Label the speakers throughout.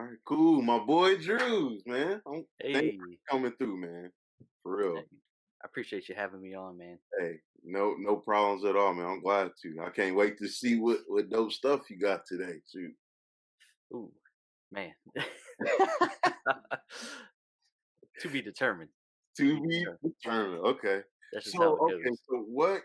Speaker 1: right, cool. My boy Droobz, man. Thanks
Speaker 2: Hey,
Speaker 1: for coming through, man. For real.
Speaker 2: hey, I appreciate you having me on, man.
Speaker 1: Hey, no problems at all, man. I'm glad to. I can't wait to see what dope stuff you got today, too.
Speaker 2: Ooh, man. To be determined. To
Speaker 1: To
Speaker 2: be
Speaker 1: be
Speaker 2: determined.
Speaker 1: determined. Okay.
Speaker 2: That's just
Speaker 1: So,
Speaker 2: how it
Speaker 1: okay,
Speaker 2: goes.
Speaker 1: so what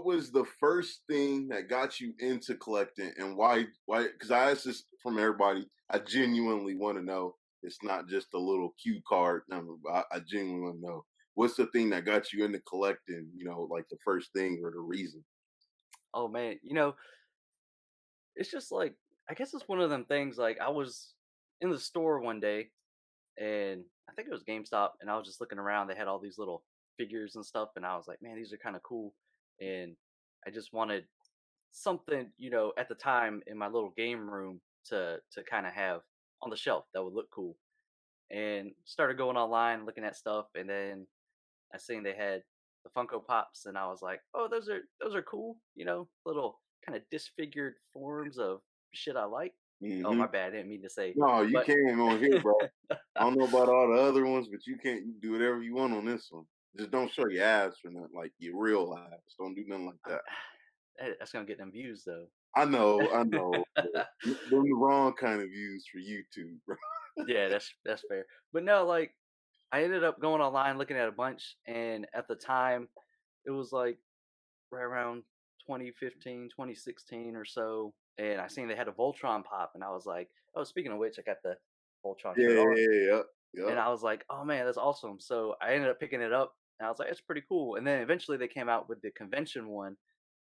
Speaker 1: was the first thing that got you into collecting and why because I asked this from everybody. I genuinely want to know. It's not just a little cue card number, but I genuinely want to know. What's the thing that got you into collecting, like the first thing or the reason?
Speaker 2: Oh man, it's just like I guess it's one of them things. Like I was in the store one day, and I think it was GameStop, and I was just looking around. They had all these little figures and stuff, and I was like, man, these are kind of cool. And I just wanted something, at the time in my little game room to kind of have on the shelf that would look cool. And started going online looking at stuff, and then I seen they had the Funko Pops, and I was like, "Oh, those are cool." Little kind of disfigured forms of shit I like. Oh, my
Speaker 1: Hmm.
Speaker 2: bad. I didn't mean to say,
Speaker 1: No, you
Speaker 2: but
Speaker 1: came on here, bro. I don't know about all the other ones, but you do whatever you want on this one. Just don't show your abs for nothing, like your real abs. Don't do nothing like that.
Speaker 2: that's gonna get them views though.
Speaker 1: I know, but them the wrong kind of views for YouTube, bro.
Speaker 2: Yeah, that's fair. But no, like I ended up going online looking at a bunch, and at the time, it was like right around 2015, 2016 or so, and I seen they had a Voltron pop, and I was like, "Oh, speaking of which, I got the Voltron
Speaker 1: Yeah,
Speaker 2: shirt on,"
Speaker 1: yeah, yeah,
Speaker 2: and
Speaker 1: yep.
Speaker 2: I was like, "Oh man, that's awesome!" So I ended up picking it up, and I was like, "It's pretty cool." And then eventually they came out with the convention one,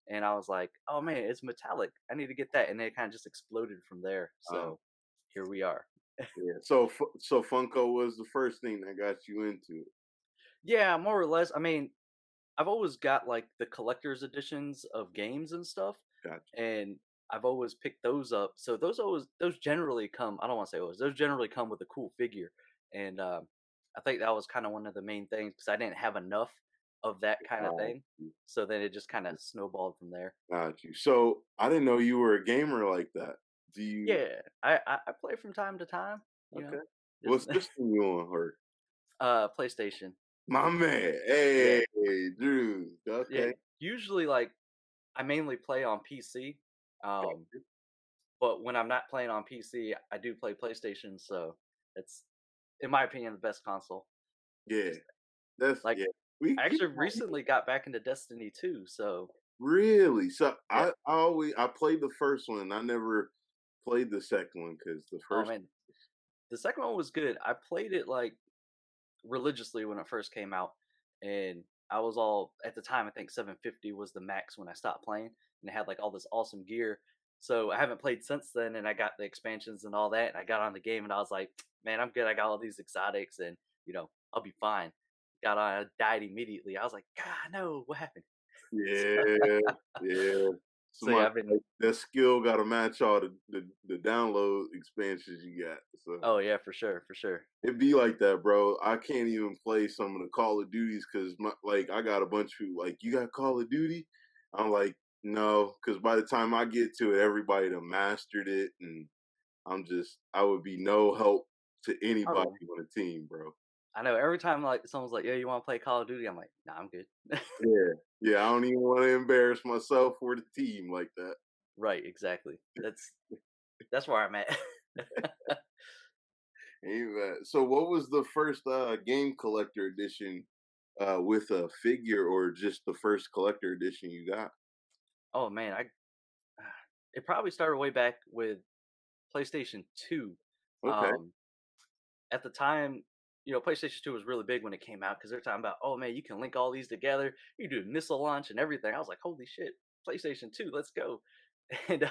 Speaker 2: and I was like, "Oh man, it's metallic. I need to get that." And then it kind of just exploded from there.
Speaker 1: Uh,
Speaker 2: So here we are.
Speaker 1: yeah. So Funko was the first thing that got you into it.
Speaker 2: Yeah, more or less. I mean, I've always got like the collector's editions of games and stuff,
Speaker 1: Gotcha.
Speaker 2: and I've always picked those up. So those generally come. I don't want to say always. Those generally come with a cool figure, and I think that was kind of one of the main things because I didn't have enough of that kind of
Speaker 1: Got
Speaker 2: thing.
Speaker 1: you.
Speaker 2: So then it just kind of snowballed from there.
Speaker 1: Got you. So I didn't know you were a gamer like that. Do you?
Speaker 2: Yeah, I play from time to time. You
Speaker 1: Okay.
Speaker 2: know,
Speaker 1: What
Speaker 2: just
Speaker 1: system you on her?
Speaker 2: PlayStation.
Speaker 1: My man.
Speaker 2: Yeah,
Speaker 1: Hey, Drew.
Speaker 2: yeah.
Speaker 1: Okay.
Speaker 2: Usually, like I mainly play on PC. Um,
Speaker 1: Gotcha.
Speaker 2: But when I'm not playing on PC, I do play PlayStation, so it's, in my opinion, the best console.
Speaker 1: Yeah.
Speaker 2: Just
Speaker 1: That's
Speaker 2: like
Speaker 1: yeah. We
Speaker 2: I
Speaker 1: people
Speaker 2: actually recently got back into Destiny 2, so
Speaker 1: really? So
Speaker 2: yeah.
Speaker 1: I played the first one. I never played the second one because the
Speaker 2: Oh
Speaker 1: first
Speaker 2: man, the second one was good. I played it like religiously when it first came out, and I was all at the time. I think 750 was the max when I stopped playing, and it had like all this awesome gear. So I haven't played since then, and I got the expansions and all that. And I got on the game, and I was like, man, I'm good. I got all these exotics, and I'll be fine. Got on, I died immediately. I was like, God, no, what happened?
Speaker 1: yeah, yeah.
Speaker 2: So yeah,
Speaker 1: Somebody
Speaker 2: I've been.
Speaker 1: like that skill gotta match all the download expansions you got. So
Speaker 2: Oh yeah, for sure, for sure.
Speaker 1: it be like that, bro. I can't even play some of the Call of Duties because like I got a bunch of people like, you got Call of Duty? I'm like, no, because by the time I get to it, everybody done mastered it, and I would be no help to
Speaker 2: Oh
Speaker 1: anybody
Speaker 2: yeah.
Speaker 1: on the team, bro.
Speaker 2: I know every time like someone's like, "Yeah, you want to play Call of Duty?" I'm like, "Nah, I'm good."
Speaker 1: Yeah, yeah. I don't even want to embarrass myself or the team like that.
Speaker 2: Right, exactly. That's where I'm at.
Speaker 1: Amen. So, what was the first game collector edition with a figure, or just the first collector edition you got?
Speaker 2: Oh man, I it probably started way back with PlayStation 2.
Speaker 1: Okay.
Speaker 2: Um, at the time, PlayStation 2 was really big when it came out because they're talking about, oh man, you can link all these together. You do missile launch and everything. I was like, holy shit, PlayStation 2, let's go. And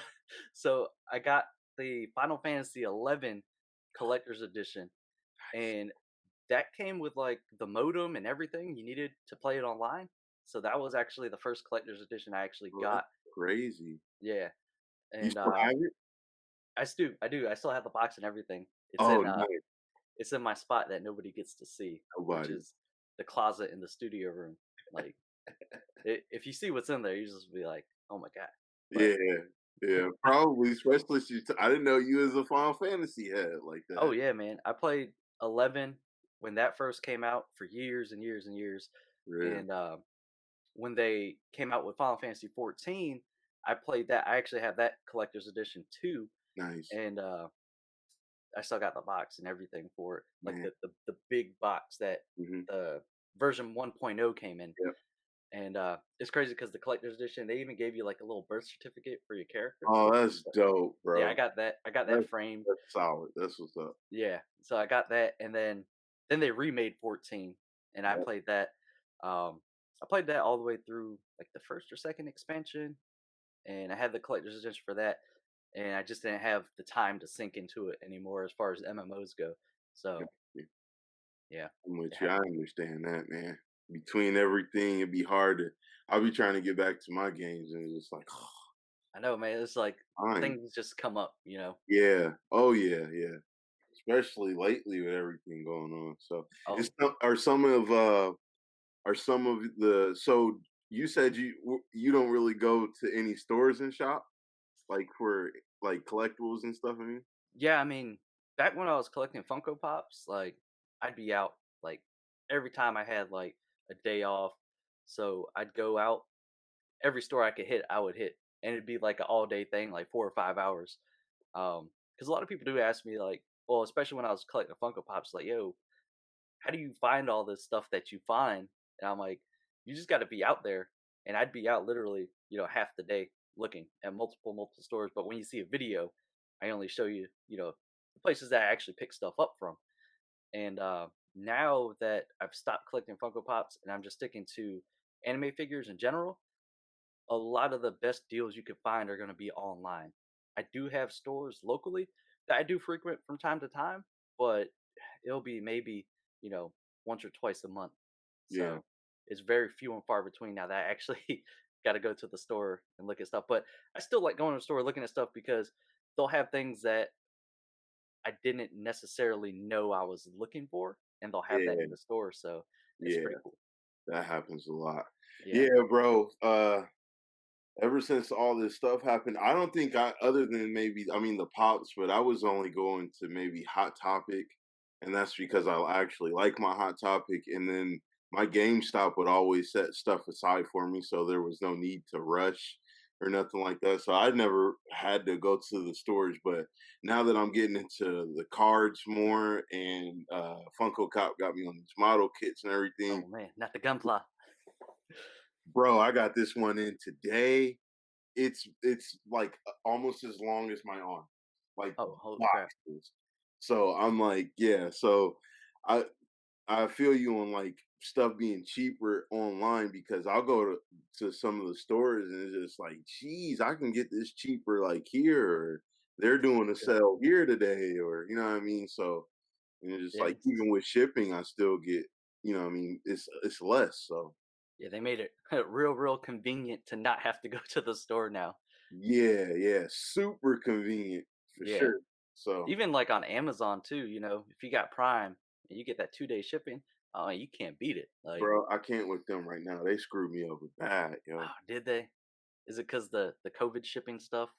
Speaker 2: so I got the Final Fantasy 11 collector's edition, and that came with like the modem and everything you needed to play it online. So that was actually the first collector's edition I actually
Speaker 1: Well,
Speaker 2: got.
Speaker 1: that's crazy.
Speaker 2: Yeah,
Speaker 1: You
Speaker 2: and
Speaker 1: still have it?
Speaker 2: I do. I still have the box and everything.
Speaker 1: Oh, nice.
Speaker 2: It's in my spot that nobody gets to see, which
Speaker 1: Nobody.
Speaker 2: is the closet in the studio room. Like, if you see what's in there, you just be like, "Oh my god!" But
Speaker 1: Yeah. Yeah, probably, especially I didn't know you was a Final Fantasy head like
Speaker 2: Oh
Speaker 1: that.
Speaker 2: yeah, man. I played 11 when that first came out for years and years and years,
Speaker 1: Yeah,
Speaker 2: and when they came out with Final Fantasy 14, I played that. I actually have that collector's edition too,
Speaker 1: nice,
Speaker 2: and I still got the box and everything for it, like
Speaker 1: man.
Speaker 2: the big box that
Speaker 1: Mhm.
Speaker 2: the version 1.0 came in.
Speaker 1: Yep.
Speaker 2: And it's crazy because the collector's edition, they even gave you like a little birth certificate for your character.
Speaker 1: Oh, that's
Speaker 2: But
Speaker 1: dope,
Speaker 2: yeah, I
Speaker 1: bro.
Speaker 2: got that. I got that
Speaker 1: That's
Speaker 2: framed.
Speaker 1: that's solid. That's what's up.
Speaker 2: Yeah, so I got that, and then they remade 14, and I
Speaker 1: Yep.
Speaker 2: played that. I played that all the way through like the first or second expansion, and I had the collector's edition for that, and I just didn't have the time to sink into it anymore as far as MMOs go.
Speaker 1: Got
Speaker 2: So
Speaker 1: you.
Speaker 2: yeah,
Speaker 1: I'm
Speaker 2: it
Speaker 1: with you.
Speaker 2: had
Speaker 1: I understand that, man. Between everything, it'd be hard to. I'll be trying to get back to my games, and it's just like,
Speaker 2: I know, man. It's like
Speaker 1: fine.
Speaker 2: things just come up, you know.
Speaker 1: Yeah. Oh yeah. Yeah. Especially lately with everything going on. So,
Speaker 2: Oh
Speaker 1: are some of the so you said you don't really go to any stores and shop like for like collectibles and stuff. I mean,
Speaker 2: yeah, I mean, back when I was collecting Funko Pops, like I'd be out like every time I had like a day off. So I'd go out every store I could hit, I would hit, and it'd be like an all day thing, like 4 or 5 hours. Because a lot of people do ask me, like, well, especially when I was collecting Funko Pops, like, yo, how do you find all this stuff that you find? And I'm like, you just got to be out there. And I'd be out literally, half the day looking at multiple stores. But when you see a video, I only show you, the places that I actually pick stuff up from. And now that I've stopped collecting Funko Pops and I'm just sticking to anime figures in general, a lot of the best deals you could find are going to be online. I do have stores locally that I do frequent from time to time, but it'll be maybe, you know, once or twice a month.
Speaker 1: yeah,
Speaker 2: So it's very few and far between now that I actually got to go to the store and look at stuff. But I still like going to the store looking at stuff because they'll have things that I didn't necessarily know I was looking for, and they'll have that in
Speaker 1: yeah,
Speaker 2: the store. So it's
Speaker 1: yeah.
Speaker 2: pretty cool.
Speaker 1: That happens a lot.
Speaker 2: Yeah.
Speaker 1: Yeah, bro. Ever since all this stuff happened, I don't think other than maybe, I mean, the pops, but I was only going to maybe Hot Topic, and that's because I actually like my Hot Topic. And then my GameStop would always set stuff aside for me, so there was no need to rush or nothing like that. So I never had to go to the stores. But now that I'm getting into the cards more, and Funko Cop got me on these model kits and everything,
Speaker 2: Oh man, not the gunpla.
Speaker 1: bro, I got this one in today. It's like almost as long as my arm, like
Speaker 2: Oh, holy crap.
Speaker 1: boxes. So I'm like, yeah. So I I feel you on like stuff being cheaper online because I'll go to some of the stores and it's just like, geez, I can get this cheaper like here, or they're doing a
Speaker 2: Yeah.
Speaker 1: sale here today, or you know what I mean. So it's just
Speaker 2: Yeah,
Speaker 1: like even with shipping, I still get, you know what I mean, it's less. So
Speaker 2: yeah, they made it real convenient to not have to go to the store now.
Speaker 1: yeah, yeah, super convenient for
Speaker 2: Yeah.
Speaker 1: sure. So,
Speaker 2: Even like on Amazon too, if you got Prime and you get that 2-day shipping, oh, you can't beat it. Like,
Speaker 1: bro, I can't with them right now. They screwed me over bad, yo.
Speaker 2: oh, did they? Is it because the COVID shipping stuff?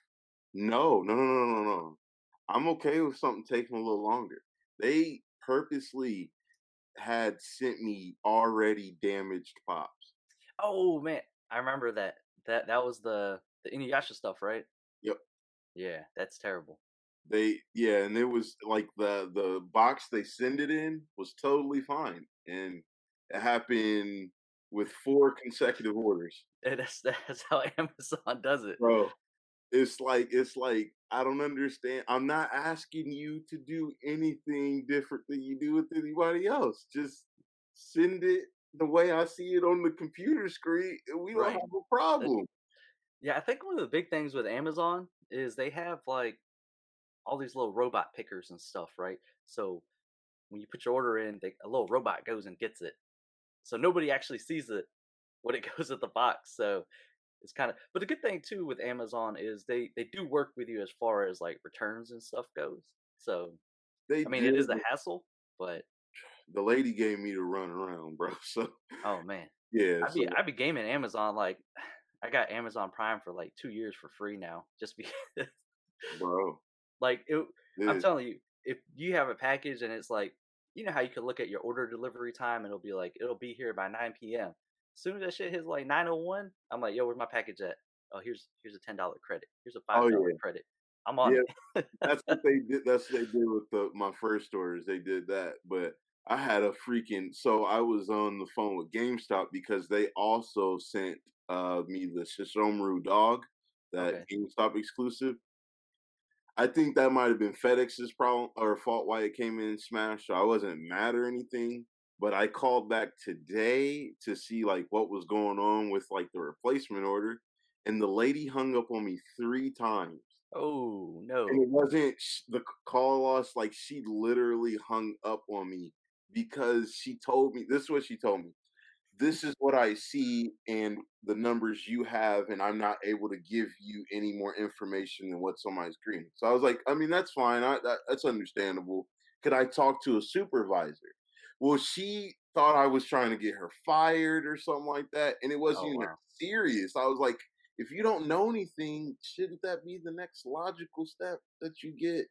Speaker 1: No, no, no, no, no, no. I'm okay with something taking a little longer. They purposely had sent me already damaged pops.
Speaker 2: Oh man, I remember that. That was the Inuyasha stuff, right?
Speaker 1: Yep.
Speaker 2: Yeah, that's terrible.
Speaker 1: Yeah, and it was like the box they send it in was totally fine. And it happened with 4 consecutive orders.
Speaker 2: And that's how Amazon does it.
Speaker 1: Bro, it's like, I don't understand. I'm not asking you to do anything different than you do with anybody else. Just send it the way I see it on the computer screen, and we don't
Speaker 2: Right.
Speaker 1: have a
Speaker 2: Uh,
Speaker 1: problem.
Speaker 2: yeah, I think one of the big things with Amazon is they have like all these little robot pickers and stuff, right? So when you put your order in, a little robot goes and gets it. So nobody actually sees it when it goes at the box. So it's kind of, but the good thing too with Amazon is they do work with you as far as like returns and stuff goes. So
Speaker 1: They
Speaker 2: I mean, it is
Speaker 1: do,
Speaker 2: a
Speaker 1: but
Speaker 2: hassle, but
Speaker 1: the lady gave me the run around, bro. So
Speaker 2: oh man,
Speaker 1: yeah,
Speaker 2: I'd be
Speaker 1: so
Speaker 2: I'd be gaming Amazon like I got Amazon Prime for like 2 years for free now, just because.
Speaker 1: bro.
Speaker 2: Like it, I'm
Speaker 1: This.
Speaker 2: telling you, if you have a package and it's like, you know how you can look at your order delivery time and it'll be like it'll be here by 9 p.m. As soon as that shit hits like 9:01, I'm like, yo, where's my package at? Oh, here's a $10 credit. Here's a
Speaker 1: Oh
Speaker 2: $5
Speaker 1: yeah,
Speaker 2: credit. I'm on
Speaker 1: yeah.
Speaker 2: it.
Speaker 1: That's what they did. That's what they did with my first orders. They did that, but I had a freaking. So I was on the phone with GameStop because they also sent me the Shishomaru dog, that
Speaker 2: Okay.
Speaker 1: GameStop exclusive. I think that might have been FedEx's problem or fault why it came in smashed. So I wasn't mad or anything. But I called back today to see like what was going on with like the replacement order, and the lady hung up on me 3 times.
Speaker 2: Oh
Speaker 1: And
Speaker 2: no.
Speaker 1: it wasn't the call loss, like, she literally hung up on me because she told me this is what she told me. "This is what I see and the numbers you have, and I'm not able to give you any more information than what's on my screen." So I was like, "I mean, that's fine. That's understandable. Could I talk to a supervisor?" Well, she thought I was trying to get her fired or something like that, and it wasn't
Speaker 2: Oh
Speaker 1: even
Speaker 2: wow.
Speaker 1: serious. I was like, if you don't know anything, shouldn't that be the next logical step that you get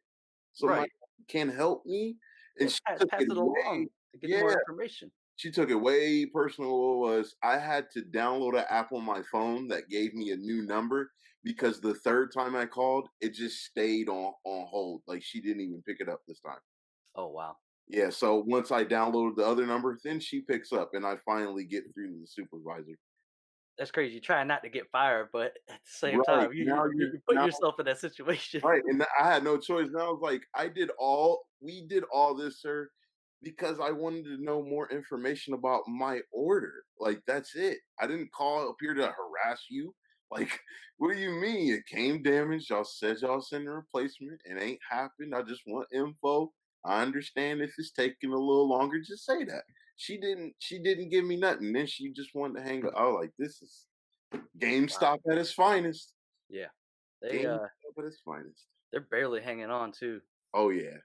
Speaker 1: somebody
Speaker 2: Right.
Speaker 1: who can help me? And
Speaker 2: Yeah,
Speaker 1: she took
Speaker 2: pass
Speaker 1: it
Speaker 2: it
Speaker 1: way
Speaker 2: along to get
Speaker 1: yeah,
Speaker 2: more information.
Speaker 1: she took it way personal. What it was I had to download an app on my phone that gave me a new number because the third time I called, it just stayed on hold. Like she didn't even pick it up this time.
Speaker 2: Oh wow.
Speaker 1: Yeah, so once I downloaded the other number, then she picks up and I finally get through to the supervisor.
Speaker 2: That's crazy. You try not to get fired, but at the same
Speaker 1: Right.
Speaker 2: time,
Speaker 1: Now
Speaker 2: you put
Speaker 1: now
Speaker 2: yourself in that situation.
Speaker 1: right, and I had no choice. Now I was like, we did all this, sir, because I wanted to know more information about my order. Like, that's it. I didn't call up here to harass you. Like, what do you mean? It came damaged. Y'all said y'all send a replacement. It ain't happened. I just want info. I understand if it's taking a little longer. Just say that. She didn't give me nothing. Then she just wanted to hang up. I was like, this is
Speaker 2: Wow.
Speaker 1: GameStop at its finest.
Speaker 2: Yeah. They
Speaker 1: GameStop at its finest.
Speaker 2: they're barely hanging on too.
Speaker 1: Oh yeah.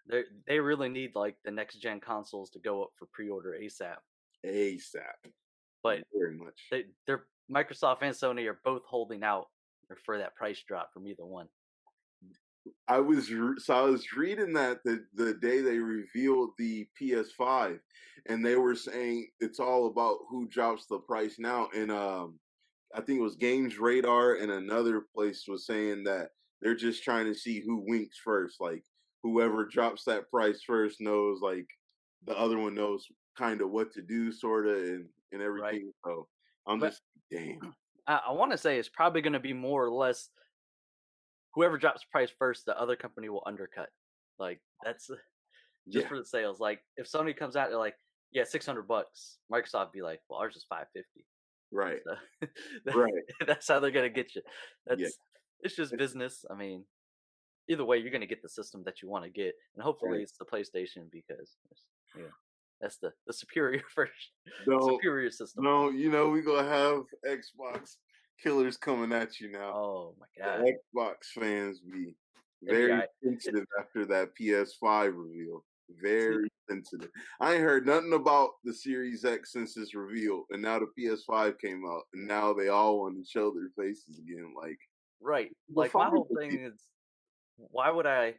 Speaker 2: They really need like the next gen consoles to go up for pre-order ASAP.
Speaker 1: ASAP.
Speaker 2: But
Speaker 1: Very much.
Speaker 2: they're Microsoft and Sony are both holding out for that price drop from either one.
Speaker 1: I was reading that the day they revealed the PS5, and they were saying it's all about who drops the price now. And I think it was Games Radar and another place was saying that they're just trying to see who winks first. Like whoever drops that price first knows like the other one knows kind of what to do, sorta, and
Speaker 2: Right.
Speaker 1: everything. So I'm
Speaker 2: But
Speaker 1: just damn.
Speaker 2: I want to say it's probably going to be more or less whoever drops price first, the other company will undercut. Like that's just
Speaker 1: Yeah,
Speaker 2: for the sales. Like if Sony comes out, they're like, yeah, $600. Microsoft be like, well, ours is 550.
Speaker 1: right,
Speaker 2: So
Speaker 1: right.
Speaker 2: that's how they're gonna get you.
Speaker 1: Yeah.
Speaker 2: That's it's just business. I mean, either way, you're gonna get the system that you want to get, and
Speaker 1: Right.
Speaker 2: hopefully it's the PlayStation because you know that's the superior version,
Speaker 1: No,
Speaker 2: superior system.
Speaker 1: no, we gonna have Xbox killers coming at you now.
Speaker 2: Oh my god,
Speaker 1: The Xbox fans be
Speaker 2: it'd be
Speaker 1: very
Speaker 2: alright.
Speaker 1: sensitive after that PS5 reveal.
Speaker 2: See,
Speaker 1: Very sensitive. I ain't heard nothing about the Series X since its reveal, and now the PS5 came out, and now they all want to show their faces again. Like,
Speaker 2: right?
Speaker 1: we're
Speaker 2: Like
Speaker 1: fine
Speaker 2: my whole
Speaker 1: with you.
Speaker 2: thing is, why would I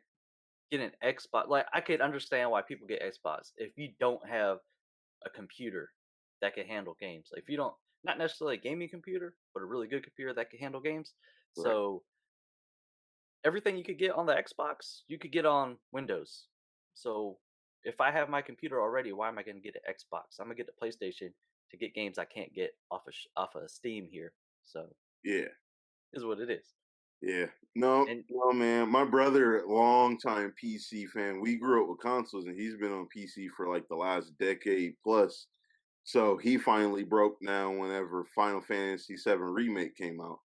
Speaker 2: get an Xbox? Like I could understand why people get Xbox if you don't have a computer that can handle games. Like, if you don't, not necessarily a gaming computer, but a really good computer that can handle games.
Speaker 1: Right.
Speaker 2: So everything you could get on the Xbox, you could get on Windows. So if I have my computer already, why am I going to get an Xbox? I'm gonna get the PlayStation to get games I can't get off of Steam here. So
Speaker 1: Yeah.
Speaker 2: is what it is.
Speaker 1: Yeah. No,
Speaker 2: And
Speaker 1: no, man. My brother, long time PC fan. We grew up with consoles, and he's been on PC for like the last decade plus. So he finally broke down whenever Final Fantasy VII Remake came out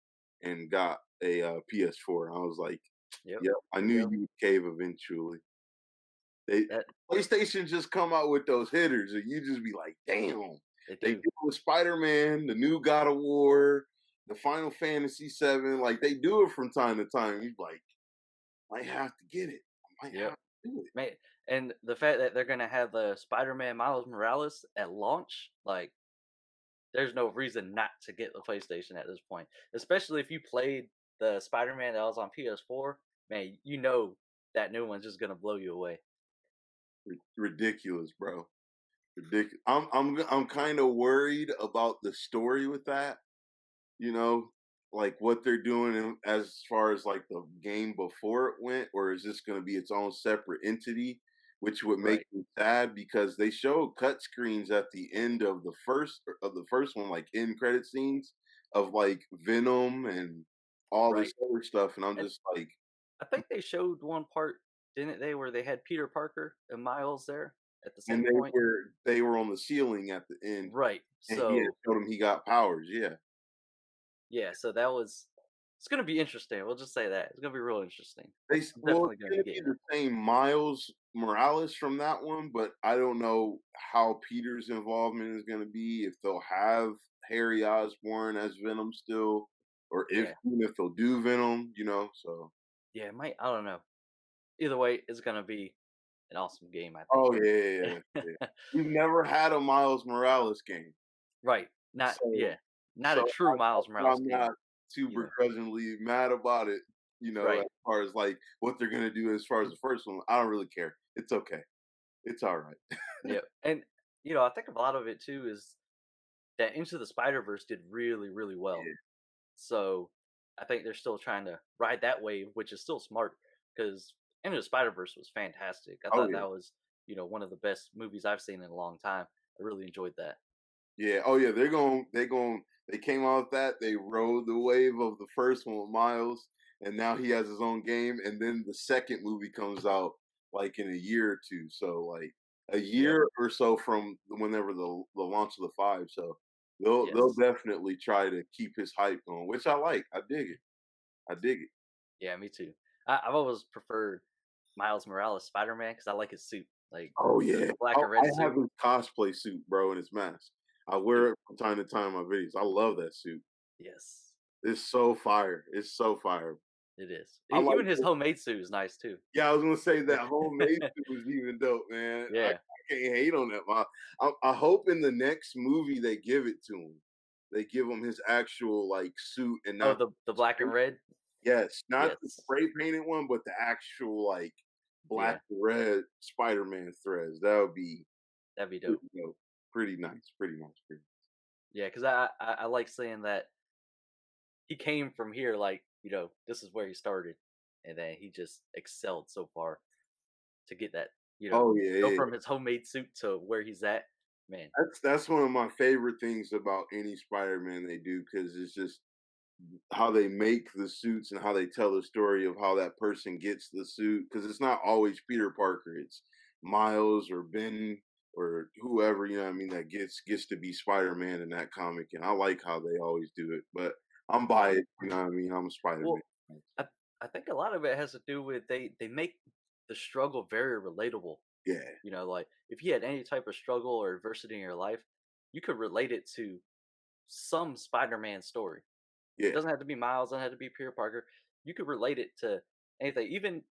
Speaker 1: and got a PS4. I was like,
Speaker 2: yep,
Speaker 1: "Yep, I
Speaker 2: there you
Speaker 1: knew
Speaker 2: go.
Speaker 1: you would cave eventually." They
Speaker 2: That
Speaker 1: PlayStation just come out with those hitters, and you just be like, "Damn!"
Speaker 2: they
Speaker 1: They did
Speaker 2: do.
Speaker 1: it with Spider Man, the new God of War, the Final Fantasy VII. Like they do it from time to time. You like might have to get it. I might
Speaker 2: Yep.
Speaker 1: have to do it.
Speaker 2: Man, and the fact that they're gonna have the Spider-Man Miles Morales at launch, like there's no reason not to get the PlayStation at this point, especially if you played the Spider-Man that was on PS4. Man, you know that new one's just gonna blow you away.
Speaker 1: Ridiculous, bro. Ridiculous. I'm kind of worried about the story with that. You know, like what they're doing as far as like the game before it went, or is this going to be its own separate entity? Which would make
Speaker 2: Right,
Speaker 1: me sad because they showed cut screens at the end of the first one, like end credit scenes of like Venom and all this
Speaker 2: right.
Speaker 1: other stuff, and I'm
Speaker 2: And
Speaker 1: just like,
Speaker 2: I think they showed one part, didn't they, where they had Peter Parker and Miles there at the
Speaker 1: and
Speaker 2: same point?
Speaker 1: they were on the ceiling at the end,
Speaker 2: Right.
Speaker 1: and he had
Speaker 2: So
Speaker 1: showed him he got powers. Yeah,
Speaker 2: yeah, so that was it's gonna be interesting. We'll just say that. It's gonna be real interesting. I'm
Speaker 1: Well,
Speaker 2: definitely
Speaker 1: it's
Speaker 2: gonna be
Speaker 1: gonna be
Speaker 2: getting it.
Speaker 1: the same Miles Morales from that one, but I don't know how Peter's involvement is gonna be, if they'll have Harry Osborn as Venom still, or if
Speaker 2: Yeah.
Speaker 1: even if they'll do Venom, so
Speaker 2: Yeah, it might I don't know. Either way, it's gonna be an awesome game, I think.
Speaker 1: oh, yeah, yeah, yeah, yeah. We've never had a Miles Morales game,
Speaker 2: Right. Not
Speaker 1: so
Speaker 2: yeah. Not a true
Speaker 1: that's
Speaker 2: Miles
Speaker 1: why
Speaker 2: Morales
Speaker 1: I'm
Speaker 2: game
Speaker 1: not too
Speaker 2: either.
Speaker 1: begrudgingly mad about it, as
Speaker 2: Right.
Speaker 1: far as, like, what they're gonna do as far as the first one, I don't really care. It's okay. It's alright.
Speaker 2: Yeah. And I think a lot of it too is that Into the Spider-Verse did really, really well.
Speaker 1: Yeah.
Speaker 2: So I think they're still trying to ride that wave, which is still smart because Into the Spider-Verse was fantastic. I
Speaker 1: Oh,
Speaker 2: thought
Speaker 1: yeah.
Speaker 2: that was, one of the best movies I've seen in a long time. I really enjoyed that.
Speaker 1: Yeah, oh yeah, they came out with that, they rode the wave of the first one with Miles, and now he has his own game, and then the second movie comes out, like, in a year or 2, so, like, a
Speaker 2: Yep.
Speaker 1: year or so from whenever the launch of the 5, so they'll
Speaker 2: Yes.
Speaker 1: definitely try to keep his hype going, which I like, I dig it, I dig it.
Speaker 2: Yeah, me too. I've always preferred Miles Morales Spider-Man because I like his suit, like
Speaker 1: Oh,
Speaker 2: the,
Speaker 1: yeah.
Speaker 2: the black
Speaker 1: Oh,
Speaker 2: and
Speaker 1: I
Speaker 2: red
Speaker 1: have
Speaker 2: suit.
Speaker 1: his cosplay suit, bro, and his mask. I wear
Speaker 2: Dude,
Speaker 1: it from time to time in my videos, I love that suit.
Speaker 2: yes,
Speaker 1: It's so fire, it's so fire.
Speaker 2: it is.
Speaker 1: I like
Speaker 2: Even his homemade suit is nice too.
Speaker 1: Yeah, I was gonna say that homemade suit was even dope, man. I
Speaker 2: Yeah.
Speaker 1: can't hate on that. I hope in the next movie they give it to him. They give him his actual like suit and
Speaker 2: Oh,
Speaker 1: not
Speaker 2: the
Speaker 1: the
Speaker 2: black and red.
Speaker 1: not the
Speaker 2: Yes.
Speaker 1: spray painted one, but the actual like black
Speaker 2: Yeah,
Speaker 1: and red Spider-Man threads. That would be
Speaker 2: that'd be
Speaker 1: pretty
Speaker 2: dope.
Speaker 1: dope. Pretty nice. Pretty nice. Pretty
Speaker 2: Yeah, because I like saying that he came from here, like this is where he started, and then he just excelled so far to get that.
Speaker 1: Oh yeah,
Speaker 2: Go
Speaker 1: yeah,
Speaker 2: from his homemade suit to where he's at. Man,
Speaker 1: that's one of my favorite things about any Spider-Man they do because it's just how they make the suits and how they tell the story of how that person gets the suit because it's not always Peter Parker, it's Miles or Ben or whoever, you know what I mean, that gets to be Spider-Man in that comic, and I like how they always do it, but I'm
Speaker 2: yeah.
Speaker 1: biased, you know what I mean, I'm a Spider-Man
Speaker 2: Well,
Speaker 1: fan, so
Speaker 2: I I think a lot of it has to do with they make the struggle very relatable.
Speaker 1: yeah,
Speaker 2: Like if you had any type of struggle or adversity in your life, you could relate it to some Spider-Man story.
Speaker 1: yeah,
Speaker 2: Doesn't have to be Miles, doesn't have to be Peter Parker. You could relate it to anything. Even,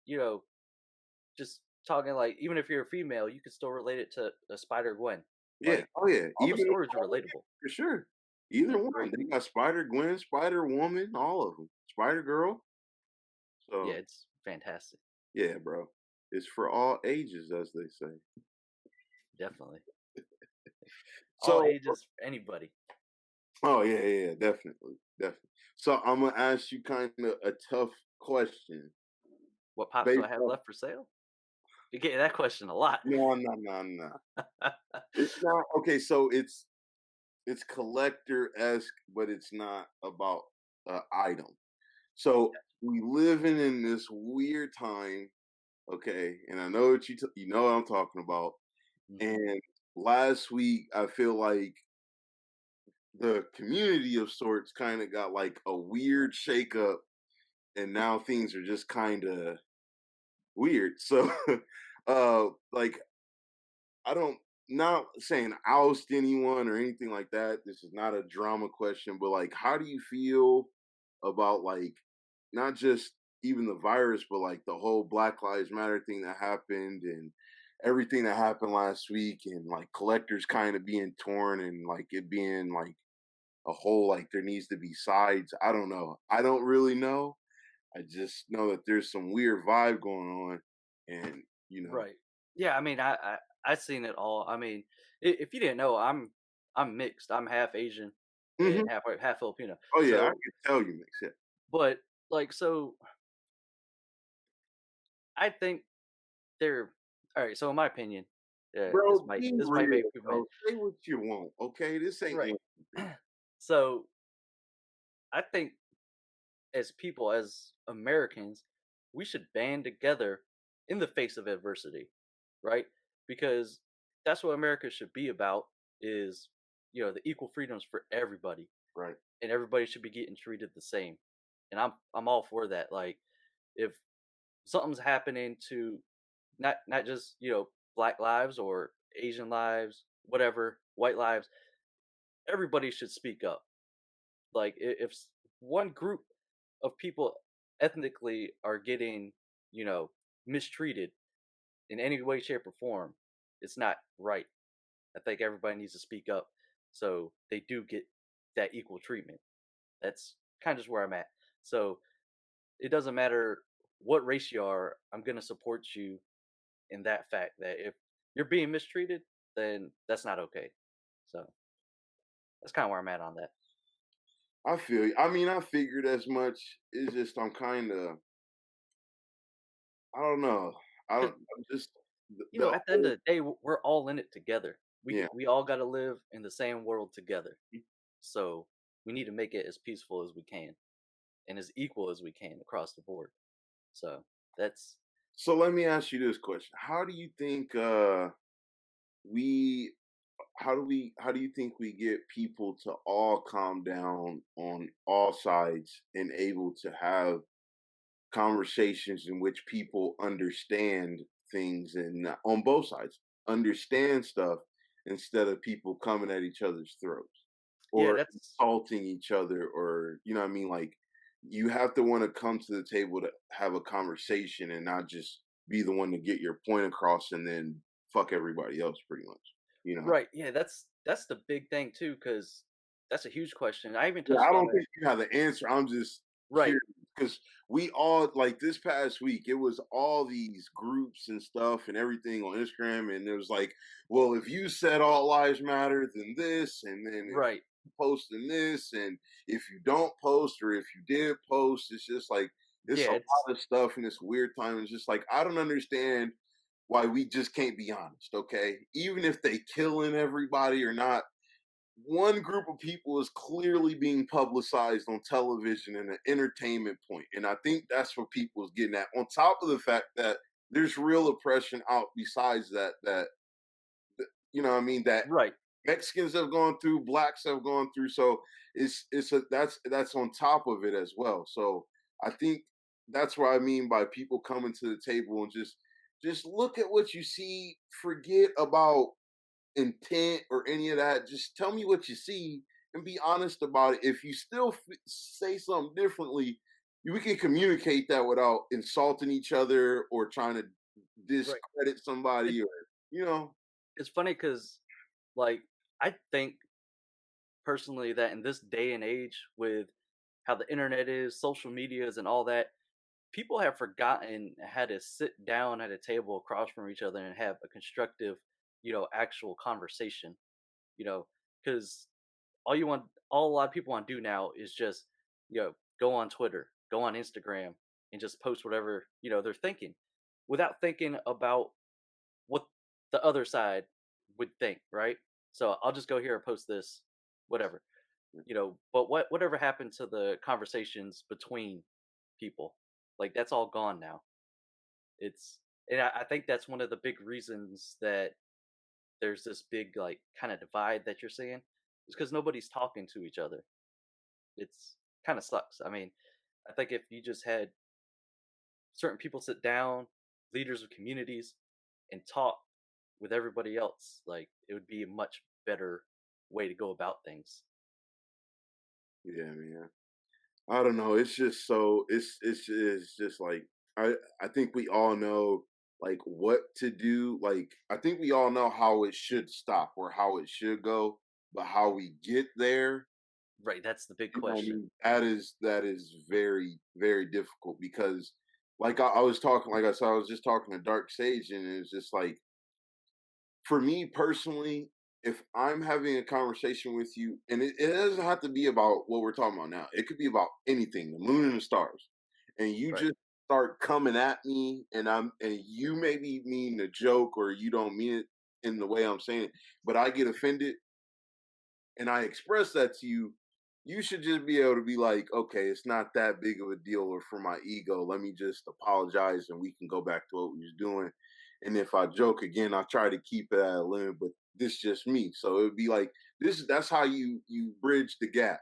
Speaker 2: just talking like even if you're a female, you could still relate it to a Spider Gwen.
Speaker 1: yeah,
Speaker 2: Like
Speaker 1: oh yeah,
Speaker 2: all the
Speaker 1: even
Speaker 2: stories are relatable.
Speaker 1: for sure. Either
Speaker 2: It's
Speaker 1: one,
Speaker 2: great.
Speaker 1: they got Spider-Gwen, Spider-Woman, all of them, Spider-Girl,
Speaker 2: Yeah,
Speaker 1: so
Speaker 2: it's fantastic.
Speaker 1: yeah, bro, it's for all ages, as they say.
Speaker 2: Definitely. All
Speaker 1: So
Speaker 2: ages, anybody.
Speaker 1: oh, yeah, yeah, yeah, definitely, definitely. So I'm gonna ask you kind of a tough question
Speaker 2: What pops do I
Speaker 1: based
Speaker 2: have
Speaker 1: off.
Speaker 2: left for sale? You get that question a lot.
Speaker 1: No, no, no, no. It's not okay. So it's collector esque, but it's not about item. So we living in this weird time, okay? And I know what you know what I'm talking about.
Speaker 2: Mhm.
Speaker 1: And last week, I feel like the community of sorts kind of got like a weird shakeup, and now things are just kind of weird. So, like, I don't not saying oust anyone or anything like that. This is not a drama question, but like, how do you feel about like not just even the virus, but like the whole Black Lives Matter thing that happened and everything that happened last week, and like collectors kind of being torn and like it being like a whole like there needs to be sides. I don't know. I don't really know. I just know that there's some weird vibe going on, and
Speaker 2: Right. Yeah, I mean, I seen it all. I mean, if you didn't know, I'm mixed. I'm half Asian
Speaker 1: hmm
Speaker 2: and half Filipino.
Speaker 1: oh yeah, I
Speaker 2: So,
Speaker 1: can tell you mix it,
Speaker 2: but like, so I think they're all right. So, in my opinion,
Speaker 1: bro. Be
Speaker 2: this might
Speaker 1: real,
Speaker 2: make people mad.
Speaker 1: bro. Say what you want, okay? This ain't
Speaker 2: Right.
Speaker 1: one for you.
Speaker 2: So, I think as people, as Americans, we should band together in the face of adversity, right? Because that's what America should be about is, the equal freedoms for everybody
Speaker 1: Right,
Speaker 2: and everybody should be getting treated the same. And I'm all for that. Like if something's happening to not just, black lives or Asian lives, whatever, white lives, everybody should speak up. Like if one group of people ethnically are getting, mistreated in any way, shape, or form, it's not right. I think everybody needs to speak up so they do get that equal treatment. That's kind of just where I'm at. So it doesn't matter what race you are, I'm gonna support you in that fact that if you're being mistreated, then that's not okay. So that's kind of where I'm at on that.
Speaker 1: I feel you. I mean, I figured as much. It's just I'm kind of I don't know.
Speaker 2: Because
Speaker 1: I'm just the
Speaker 2: at the end of
Speaker 1: whole
Speaker 2: the day, we're all in it together. We
Speaker 1: yeah.
Speaker 2: we all got to live in the same world together. So we need to make it as peaceful as we can and as equal as we can across the board. So that's
Speaker 1: So let me ask you this question: How do you think we? How do you think we get people to all calm down on all sides and able to have conversations in which people understand things and on both sides understand stuff instead of people coming at each other's throats
Speaker 2: yeah,
Speaker 1: or
Speaker 2: that's
Speaker 1: insulting each other or what I mean like you have to want to come to the table to have a conversation and not just be the one to get your point across and then fuck everybody else pretty much.
Speaker 2: right. Yeah, that's the big thing too, because that's a huge question. I even
Speaker 1: Yeah, I
Speaker 2: touched on
Speaker 1: don't
Speaker 2: it.
Speaker 1: think you have the answer. I'm just
Speaker 2: Right.
Speaker 1: curious because we all like this past week, it was all these groups and stuff and everything on Instagram. And it was like, well, if you said all lives matter, then this, and then if
Speaker 2: Right.
Speaker 1: you posting this, and if you don't post or if you did post, it's just like it's
Speaker 2: Yeah,
Speaker 1: a
Speaker 2: it's
Speaker 1: lot of stuff in this weird time. It's just like I don't understand why we just can't be honest, okay? Even if they killing everybody or not, one group of people is clearly being publicized on television and an entertainment point, and I think that's what people is getting at. On top of the fact that there's real oppression out besides that, what I mean, that
Speaker 2: right.
Speaker 1: Mexicans have gone through, blacks have gone through. So that's on top of it as well. So I think that's what I mean by people coming to the table and just look at what you see, forget about intent or any of that. Just tell me what you see and be honest about it. If you still say something differently, we can communicate that without insulting each other or trying to
Speaker 2: Right.
Speaker 1: discredit
Speaker 2: It,
Speaker 1: somebody or you know.
Speaker 2: it's funny because, like, I think personally that in this day and age with how the internet is, social medias, and all that, people have forgotten how to sit down at a table across from each other and have a constructive, actual conversation. You know, because all a lot of people want to do now is just, go on Twitter, go on Instagram, and just post whatever they're thinking, without thinking about what the other side would think, right? So I'll just go here and post this, whatever, But whatever happened to the conversations between people? Like that's all gone now. It's and I think that's one of the big reasons that there's this big like kind of divide that you're seeing is because nobody's talking to each other. It's kind of sucks. I mean, I think if you just had certain people sit down, leaders of communities, and talk with everybody else, like it would be a much better way to go about things.
Speaker 1: Yeah, man. I don't know. It's just so it's just like I think we all know like what to do. Like I think we all know how it should stop or how it should go, but how we get there
Speaker 2: Right. That's the big
Speaker 1: You know what I
Speaker 2: question.
Speaker 1: mean? That is very, very difficult because like I was talking, like I said, I was just talking to Dark Sage, and it's just like for me personally, if I'm having a conversation with you, and it doesn't have to be about what we're talking about now, it could be about anything, the moon and the stars, and you
Speaker 2: Right.
Speaker 1: just start coming at me, and you maybe mean a joke or you don't mean it in the way I'm saying it, but I get offended and I express that to you, you should just be able to be like, okay, it's not that big of a deal, or for my ego, let me just apologize and we can go back to what we was doing. And if I joke again, I try to keep it at a limit, but this is just me. So it would be like that's how you bridge the gap.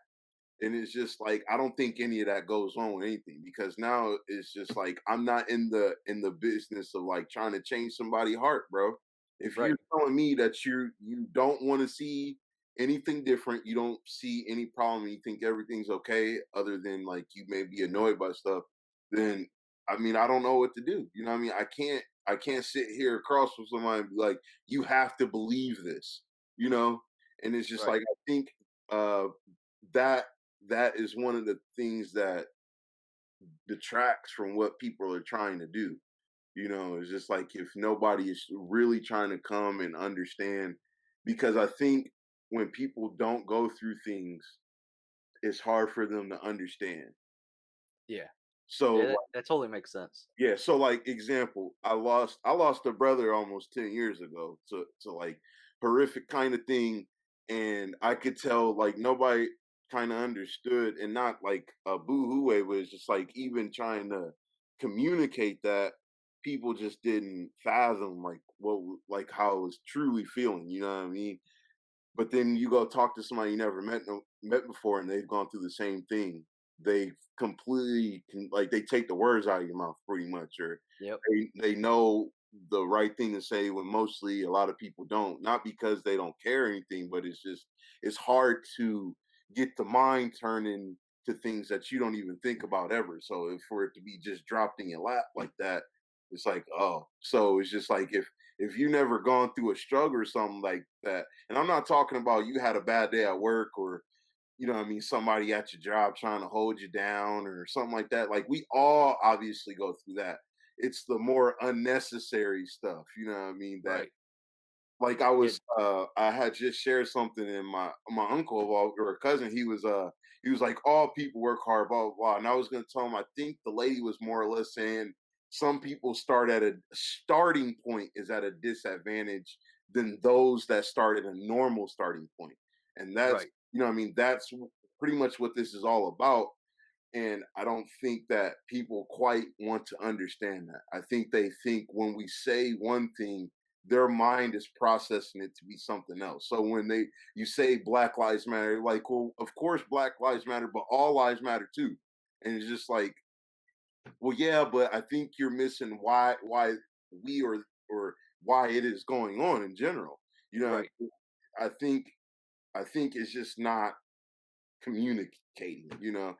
Speaker 1: And it's just like I don't think any of that goes on with anything because now it's just like I'm not in the business of like trying to change somebody's heart, bro. If
Speaker 2: Right.
Speaker 1: you're telling me that you don't want to see anything different, you don't see any problem, you think everything's okay, other than like you may be annoyed by stuff, then I mean I don't know what to do. You know what I mean? I can't sit here across from somebody and be like, you have to believe this, you know? And it's just
Speaker 2: Right.
Speaker 1: like I think uh that that is one of the things that detracts from what people are trying to do. You know, it's just like if nobody is really trying to come and understand, because I think when people don't go through things, it's hard for them to understand.
Speaker 2: Yeah. Yeah.
Speaker 1: So
Speaker 2: That totally makes sense.
Speaker 1: yeah, so like example, I lost a brother almost 10 years ago to like horrific kind of thing, and I could tell like nobody kind of understood, and not like a boo-hoo way, but it's just like even trying to communicate that people just didn't fathom like like how I was truly feeling, you know what I mean? But then you go talk to somebody you never met before, and they've gone through the same thing. They completely like they take the words out of your mouth pretty much, or
Speaker 2: Yep.
Speaker 1: they know the right thing to say when mostly a lot of people don't. Not because they don't care or anything, but it's just it's hard to get the mind turning to things that you don't even think about ever. So if for it to be just dropped in your lap like that, it's like, oh, so it's just like if you never gone through a struggle or something like that, and I'm not talking about you had a bad day at work, or you know what I mean, somebody at your job trying to hold you down or something like that. Like we all obviously go through that. It's the more unnecessary stuff, you know what I mean, that
Speaker 2: Right.
Speaker 1: like
Speaker 2: Yeah.
Speaker 1: I had just shared something, and my uncle or a cousin, he was like, all people work hard, blah blah blah. And I was gonna tell him I think the lady was more or less saying some people start at a starting point is at a disadvantage than those that start at a normal starting point. And that's,
Speaker 2: Right.
Speaker 1: you know what I mean, that's pretty much what this is all about. And I don't think that people quite want to understand that. I think they think when we say one thing, their mind is processing it to be something else. So when you say Black Lives Matter, like, well, of course Black Lives Matter, but all lives matter too. And it's just like, well, yeah, but I think you're missing why we or why it is going on in general. You know,
Speaker 2: Right.
Speaker 1: I think I think it's just not communicating, you know.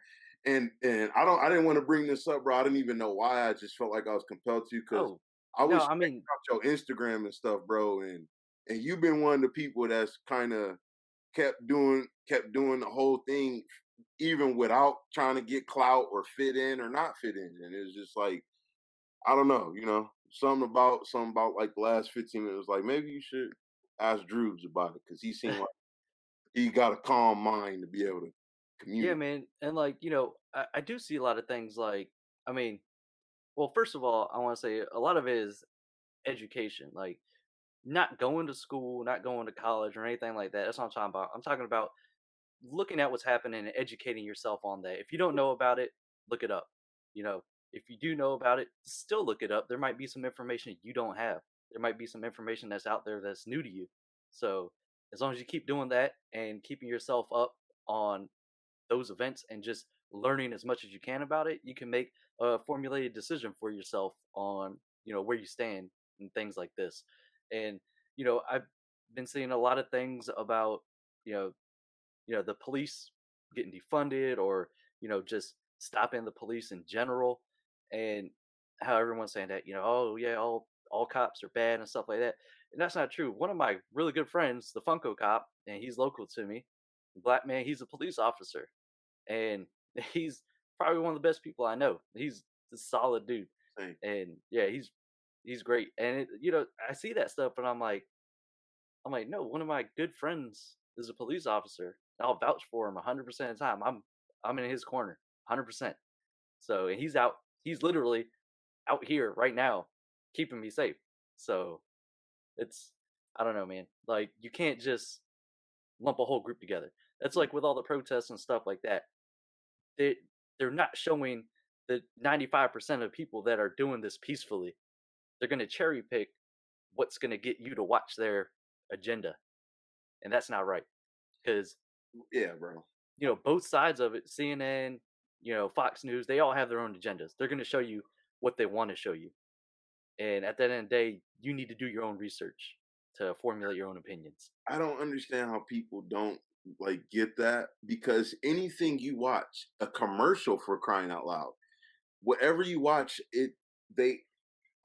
Speaker 1: And I didn't want to bring this up, bro. I didn't even know why. I just felt like I was compelled to because
Speaker 2: Oh,
Speaker 1: I
Speaker 2: no,
Speaker 1: was
Speaker 2: I mean,
Speaker 1: checking out your Instagram and stuff, bro. And you've been one of the people that's kind of kept doing the whole thing even without trying to get clout or fit in or not fit in. And it's just like, I don't know, something about like the last 15 minutes, like maybe you should ask Droobz about it because he seemed like he got a calm mind to be able to
Speaker 2: yeah,
Speaker 1: communicate.
Speaker 2: man. And like, I do see a lot of things like, I mean, well, first of all, I want to say a lot of it is education. Like, not going to school, not going to college or anything like that. That's what I'm talking about. I'm talking about looking at what's happening and educating yourself on that. If you don't know about it, look it up. You know, if you do know about it, still look it up. There might be some information you don't have. There might be some information that's out there that's new to you. So, as long as you keep doing that and keeping yourself up on those events and just learning as much as you can about it, you can make a formulated decision for yourself on, where you stand and things like this. And, I've been seeing a lot of things about, you know, the police getting defunded or, just stopping the police in general, and how everyone's saying that, oh yeah, all cops are bad and stuff like that. And that's not true. One of my really good friends, the Funko cop, and he's local to me, Black man, he's a police officer, and he's probably one of the best people I know. He's a solid dude,
Speaker 1: Same.
Speaker 2: and yeah, he's great. And I see that stuff, and I'm like, no, one of my good friends is a police officer. I'll vouch for him 100% of the time. I'm in his corner 100%. So, and he's literally out here right now keeping me safe. So it's, I don't know, man. Like, you can't just lump a whole group together. That's like with all the protests and stuff like that. They they're not showing the 95% of people that are doing this peacefully. They're going to cherry pick what's going to get you to watch their agenda, and that's not right. Because
Speaker 1: Yeah, bro.
Speaker 2: both sides of it, CNN, Fox News, they all have their own agendas. They're going to show you what they want to show you, and at the end of the day, you need to do your own research to formulate your own opinions.
Speaker 1: I don't understand how people don't like get that because anything you watch, a commercial for crying out loud, whatever you watch, they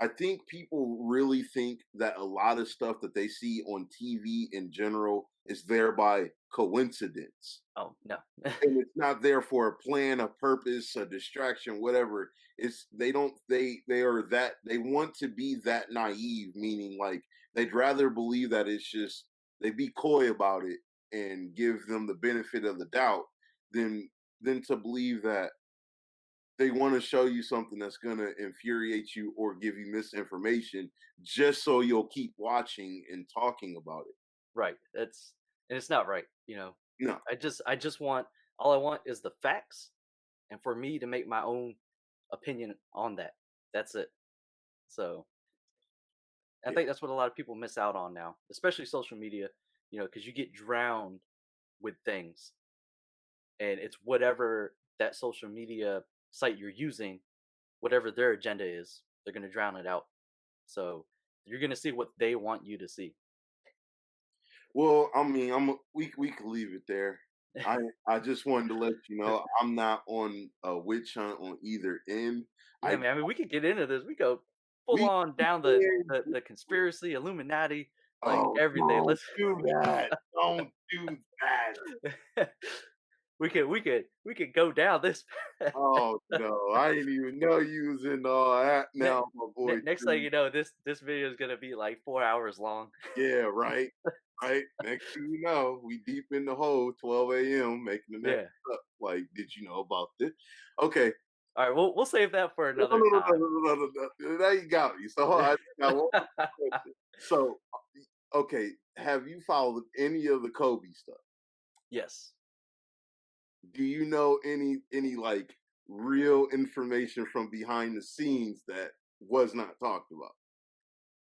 Speaker 1: I think people really think that a lot of stuff that they see on TV in general is there by coincidence.
Speaker 2: Oh no.
Speaker 1: And it's not there for a plan, a purpose, a distraction, whatever. It's they don't they are that they want to be that naive, meaning like they'd rather believe that it's just they be coy about it and give them the benefit of the doubt than to believe that they want to show you something that's going to infuriate you or give you misinformation just so you'll keep watching and talking about it.
Speaker 2: Right. It's not right.
Speaker 1: No,
Speaker 2: I just want, all I want is the facts, and for me to make my own opinion on that. That's it. So I
Speaker 1: yeah.
Speaker 2: think that's what a lot of people miss out on now, especially social media. Because you get drowned with things, and it's whatever that social media site you're using, whatever their agenda is, they're gonna drown it out. So you're gonna see what they want you to see.
Speaker 1: Well, I mean, we could leave it there. I I just wanted to let you know I'm not on a witch hunt on either end.
Speaker 2: Yeah,
Speaker 1: I
Speaker 2: man. I mean, we could get into this. We go full
Speaker 1: we
Speaker 2: on down the conspiracy, Illuminati, like
Speaker 1: oh
Speaker 2: everything.
Speaker 1: don't
Speaker 2: Let's
Speaker 1: do that. Don't do that.
Speaker 2: we could go down this path.
Speaker 1: Oh no, I didn't even know you was in all that
Speaker 2: Ne-
Speaker 1: now, my boy.
Speaker 2: Next thing
Speaker 1: True.
Speaker 2: you know, this video is gonna be like 4 hours long.
Speaker 1: Yeah, right. Right. Next thing you know, we deep in the hole, 12 a.m. making the next
Speaker 2: Yeah.
Speaker 1: up. Like, did you know about this? Okay.
Speaker 2: All right. We'll save that for
Speaker 1: No, no,
Speaker 2: another
Speaker 1: no, no,
Speaker 2: time.
Speaker 1: no, no, no, no. Now you got me. So hold on, I got one more question. So, okay, have you followed any of the Kobe stuff?
Speaker 2: Yes.
Speaker 1: Do you know any like real information from behind the scenes that was not talked about?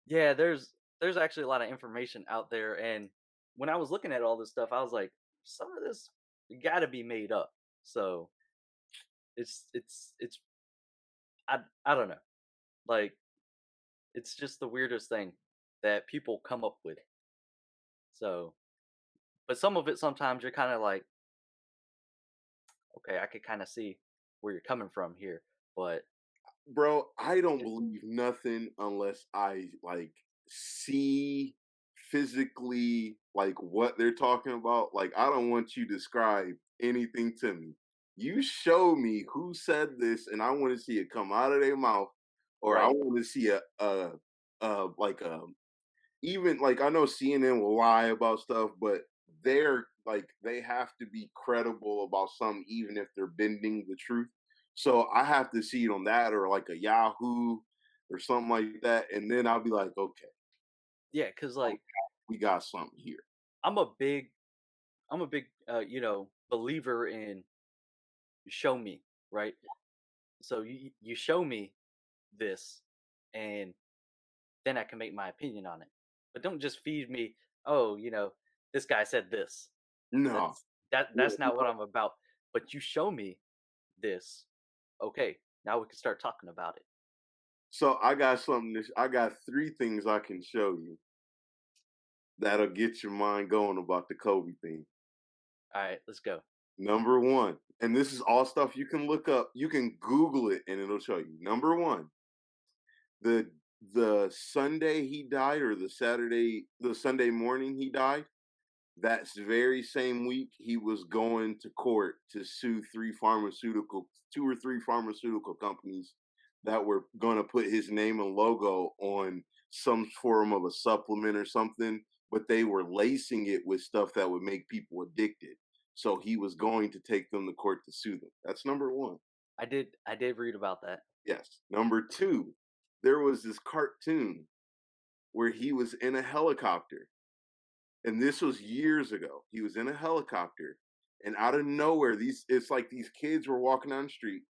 Speaker 2: Yeah. There's actually a lot of information out there, and when I was looking at all this stuff, I was like, some of this got to be made up. So it's I don't know. Like, it's just the weirdest thing that people come up with. So, but some of it sometimes you're kind of like, okay, I could kind of see where you're coming from here, but
Speaker 1: Bro, I don't
Speaker 2: it,
Speaker 1: believe nothing unless I like see physically like what they're talking about. Like I don't want you to describe anything to me. You show me who said this and I want to see it come out of their mouth or I
Speaker 2: right,
Speaker 1: want to see like a even like I know CNN will lie about stuff, but they're like they have to be credible about something, even if they're bending the truth. So I have to see it on that or like a Yahoo or something like that, and then I'll be like, okay,
Speaker 2: yeah, because
Speaker 1: oh,
Speaker 2: like
Speaker 1: we got something here.
Speaker 2: I'm a big I'm a big believer in show me, right? So you show me this, and then I can make my opinion on it. But don't just feed me, oh, this guy said this.
Speaker 1: No,
Speaker 2: That's
Speaker 1: yeah.
Speaker 2: not what I'm about. But you show me this. Okay, now we can start talking about it.
Speaker 1: So I got something. I got three things I can show you that'll get your mind going about the Kobe thing.
Speaker 2: All right, let's go.
Speaker 1: Number one, and this is all stuff you can look up. You can Google it, and it'll show you. Number one, the Sunday he died or the Sunday morning he died, That's very same week he was going to court to sue 2 or 3 pharmaceutical companies that were gonna put his name and logo on some form of a supplement or something, but they were lacing it with stuff that would make people addicted. So he was going to take them to court to sue them. That's number 1.
Speaker 2: I did read about that.
Speaker 1: Yes. Number 2, there was this cartoon where he was in a helicopter, and this was years ago. He was in a helicopter, and out of nowhere, these it's like these kids were walking down the street,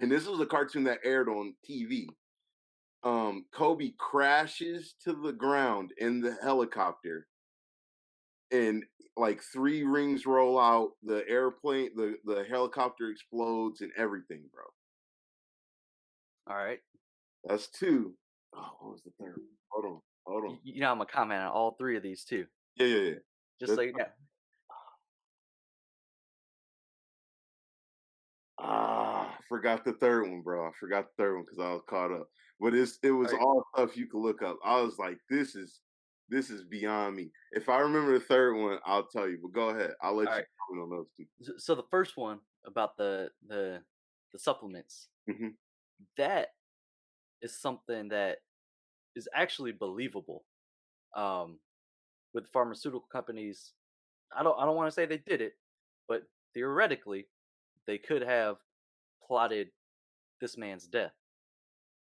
Speaker 1: and this was a cartoon that aired on TV. Kobe crashes to the ground in the helicopter, and like 3 rings roll out, the helicopter explodes and everything, bro.
Speaker 2: All right.
Speaker 1: That's 2. Oh, what was the 3rd one? Hold on, hold on.
Speaker 2: I'm gonna comment on all three of these too,
Speaker 1: Yeah, yeah, yeah.
Speaker 2: just
Speaker 1: The
Speaker 2: so you know.
Speaker 1: I forgot the 3rd one, bro. I forgot the 3rd one because I was caught up. But it
Speaker 2: All
Speaker 1: was
Speaker 2: right.
Speaker 1: all stuff you could look up. I was like, this is beyond me. If I remember the 3rd one, I'll tell you. But go ahead. I'll
Speaker 2: All
Speaker 1: let you
Speaker 2: right.
Speaker 1: comment on those 2.
Speaker 2: So the first one about the supplements,
Speaker 1: Mhm.
Speaker 2: that is something that is actually believable. Um, with pharmaceutical companies, I don't want to say they did it, but theoretically, they could have plotted this man's death,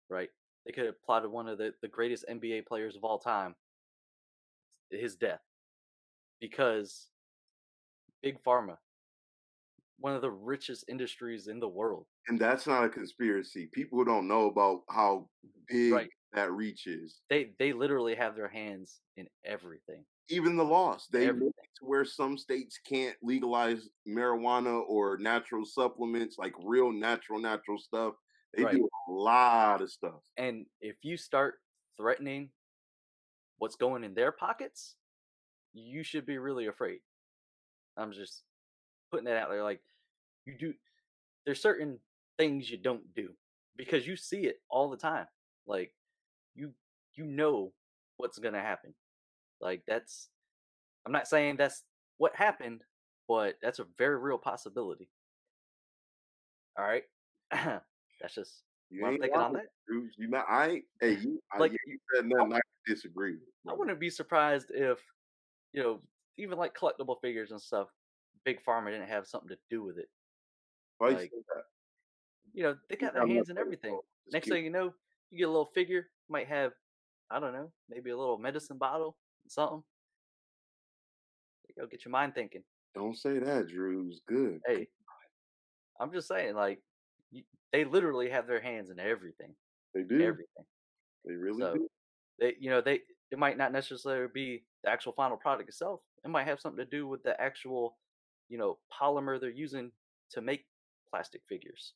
Speaker 2: right? They could have plotted one of the greatest NBA players of all time, his death, because big pharma, one of the richest industries in the world,
Speaker 1: And that's not a conspiracy. People don't know about how big
Speaker 2: right?
Speaker 1: that reach is.
Speaker 2: They literally have their hands in everything,
Speaker 1: Even the laws, they make
Speaker 2: everything,
Speaker 1: it to where some states can't legalize marijuana or natural supplements, like real natural stuff. They
Speaker 2: right?
Speaker 1: do a lot of stuff.
Speaker 2: And if you start threatening what's going in their pockets, you should be really afraid. I'm just putting that out there. Like, you do, there's certain things you don't do because you see it all the time. Like, you you know what's gonna happen. Like, that's, I'm not saying that's what happened, but that's a very real possibility. All right, that's just
Speaker 1: You
Speaker 2: what I'm
Speaker 1: ain't
Speaker 2: thinking on
Speaker 1: lying,
Speaker 2: that.
Speaker 1: Drew. You not I ain't hey,
Speaker 2: Like,
Speaker 1: yeah, you said
Speaker 2: I,
Speaker 1: nothing I can disagree with,
Speaker 2: I
Speaker 1: brother.
Speaker 2: wouldn't be surprised if, you know, even like collectible figures and stuff, big pharma didn't have something to do with it.
Speaker 1: Why you say
Speaker 2: Like,
Speaker 1: that?
Speaker 2: they
Speaker 1: You
Speaker 2: got their
Speaker 1: got nothing
Speaker 2: hands in
Speaker 1: better
Speaker 2: everything.
Speaker 1: for. Just
Speaker 2: Next
Speaker 1: curious.
Speaker 2: thing you know, you get a little figure, might have, I don't know, maybe a little medicine bottle, something. Get your mind thinking.
Speaker 1: Don't say that, Drew. It's good.
Speaker 2: Hey, I'm just saying, like, they literally have their hands in everything,
Speaker 1: They do.
Speaker 2: everything.
Speaker 1: They really
Speaker 2: So
Speaker 1: do.
Speaker 2: they it might not necessarily be the actual final product itself. It might have something to do with the actual, polymer they're using to make plastic figures.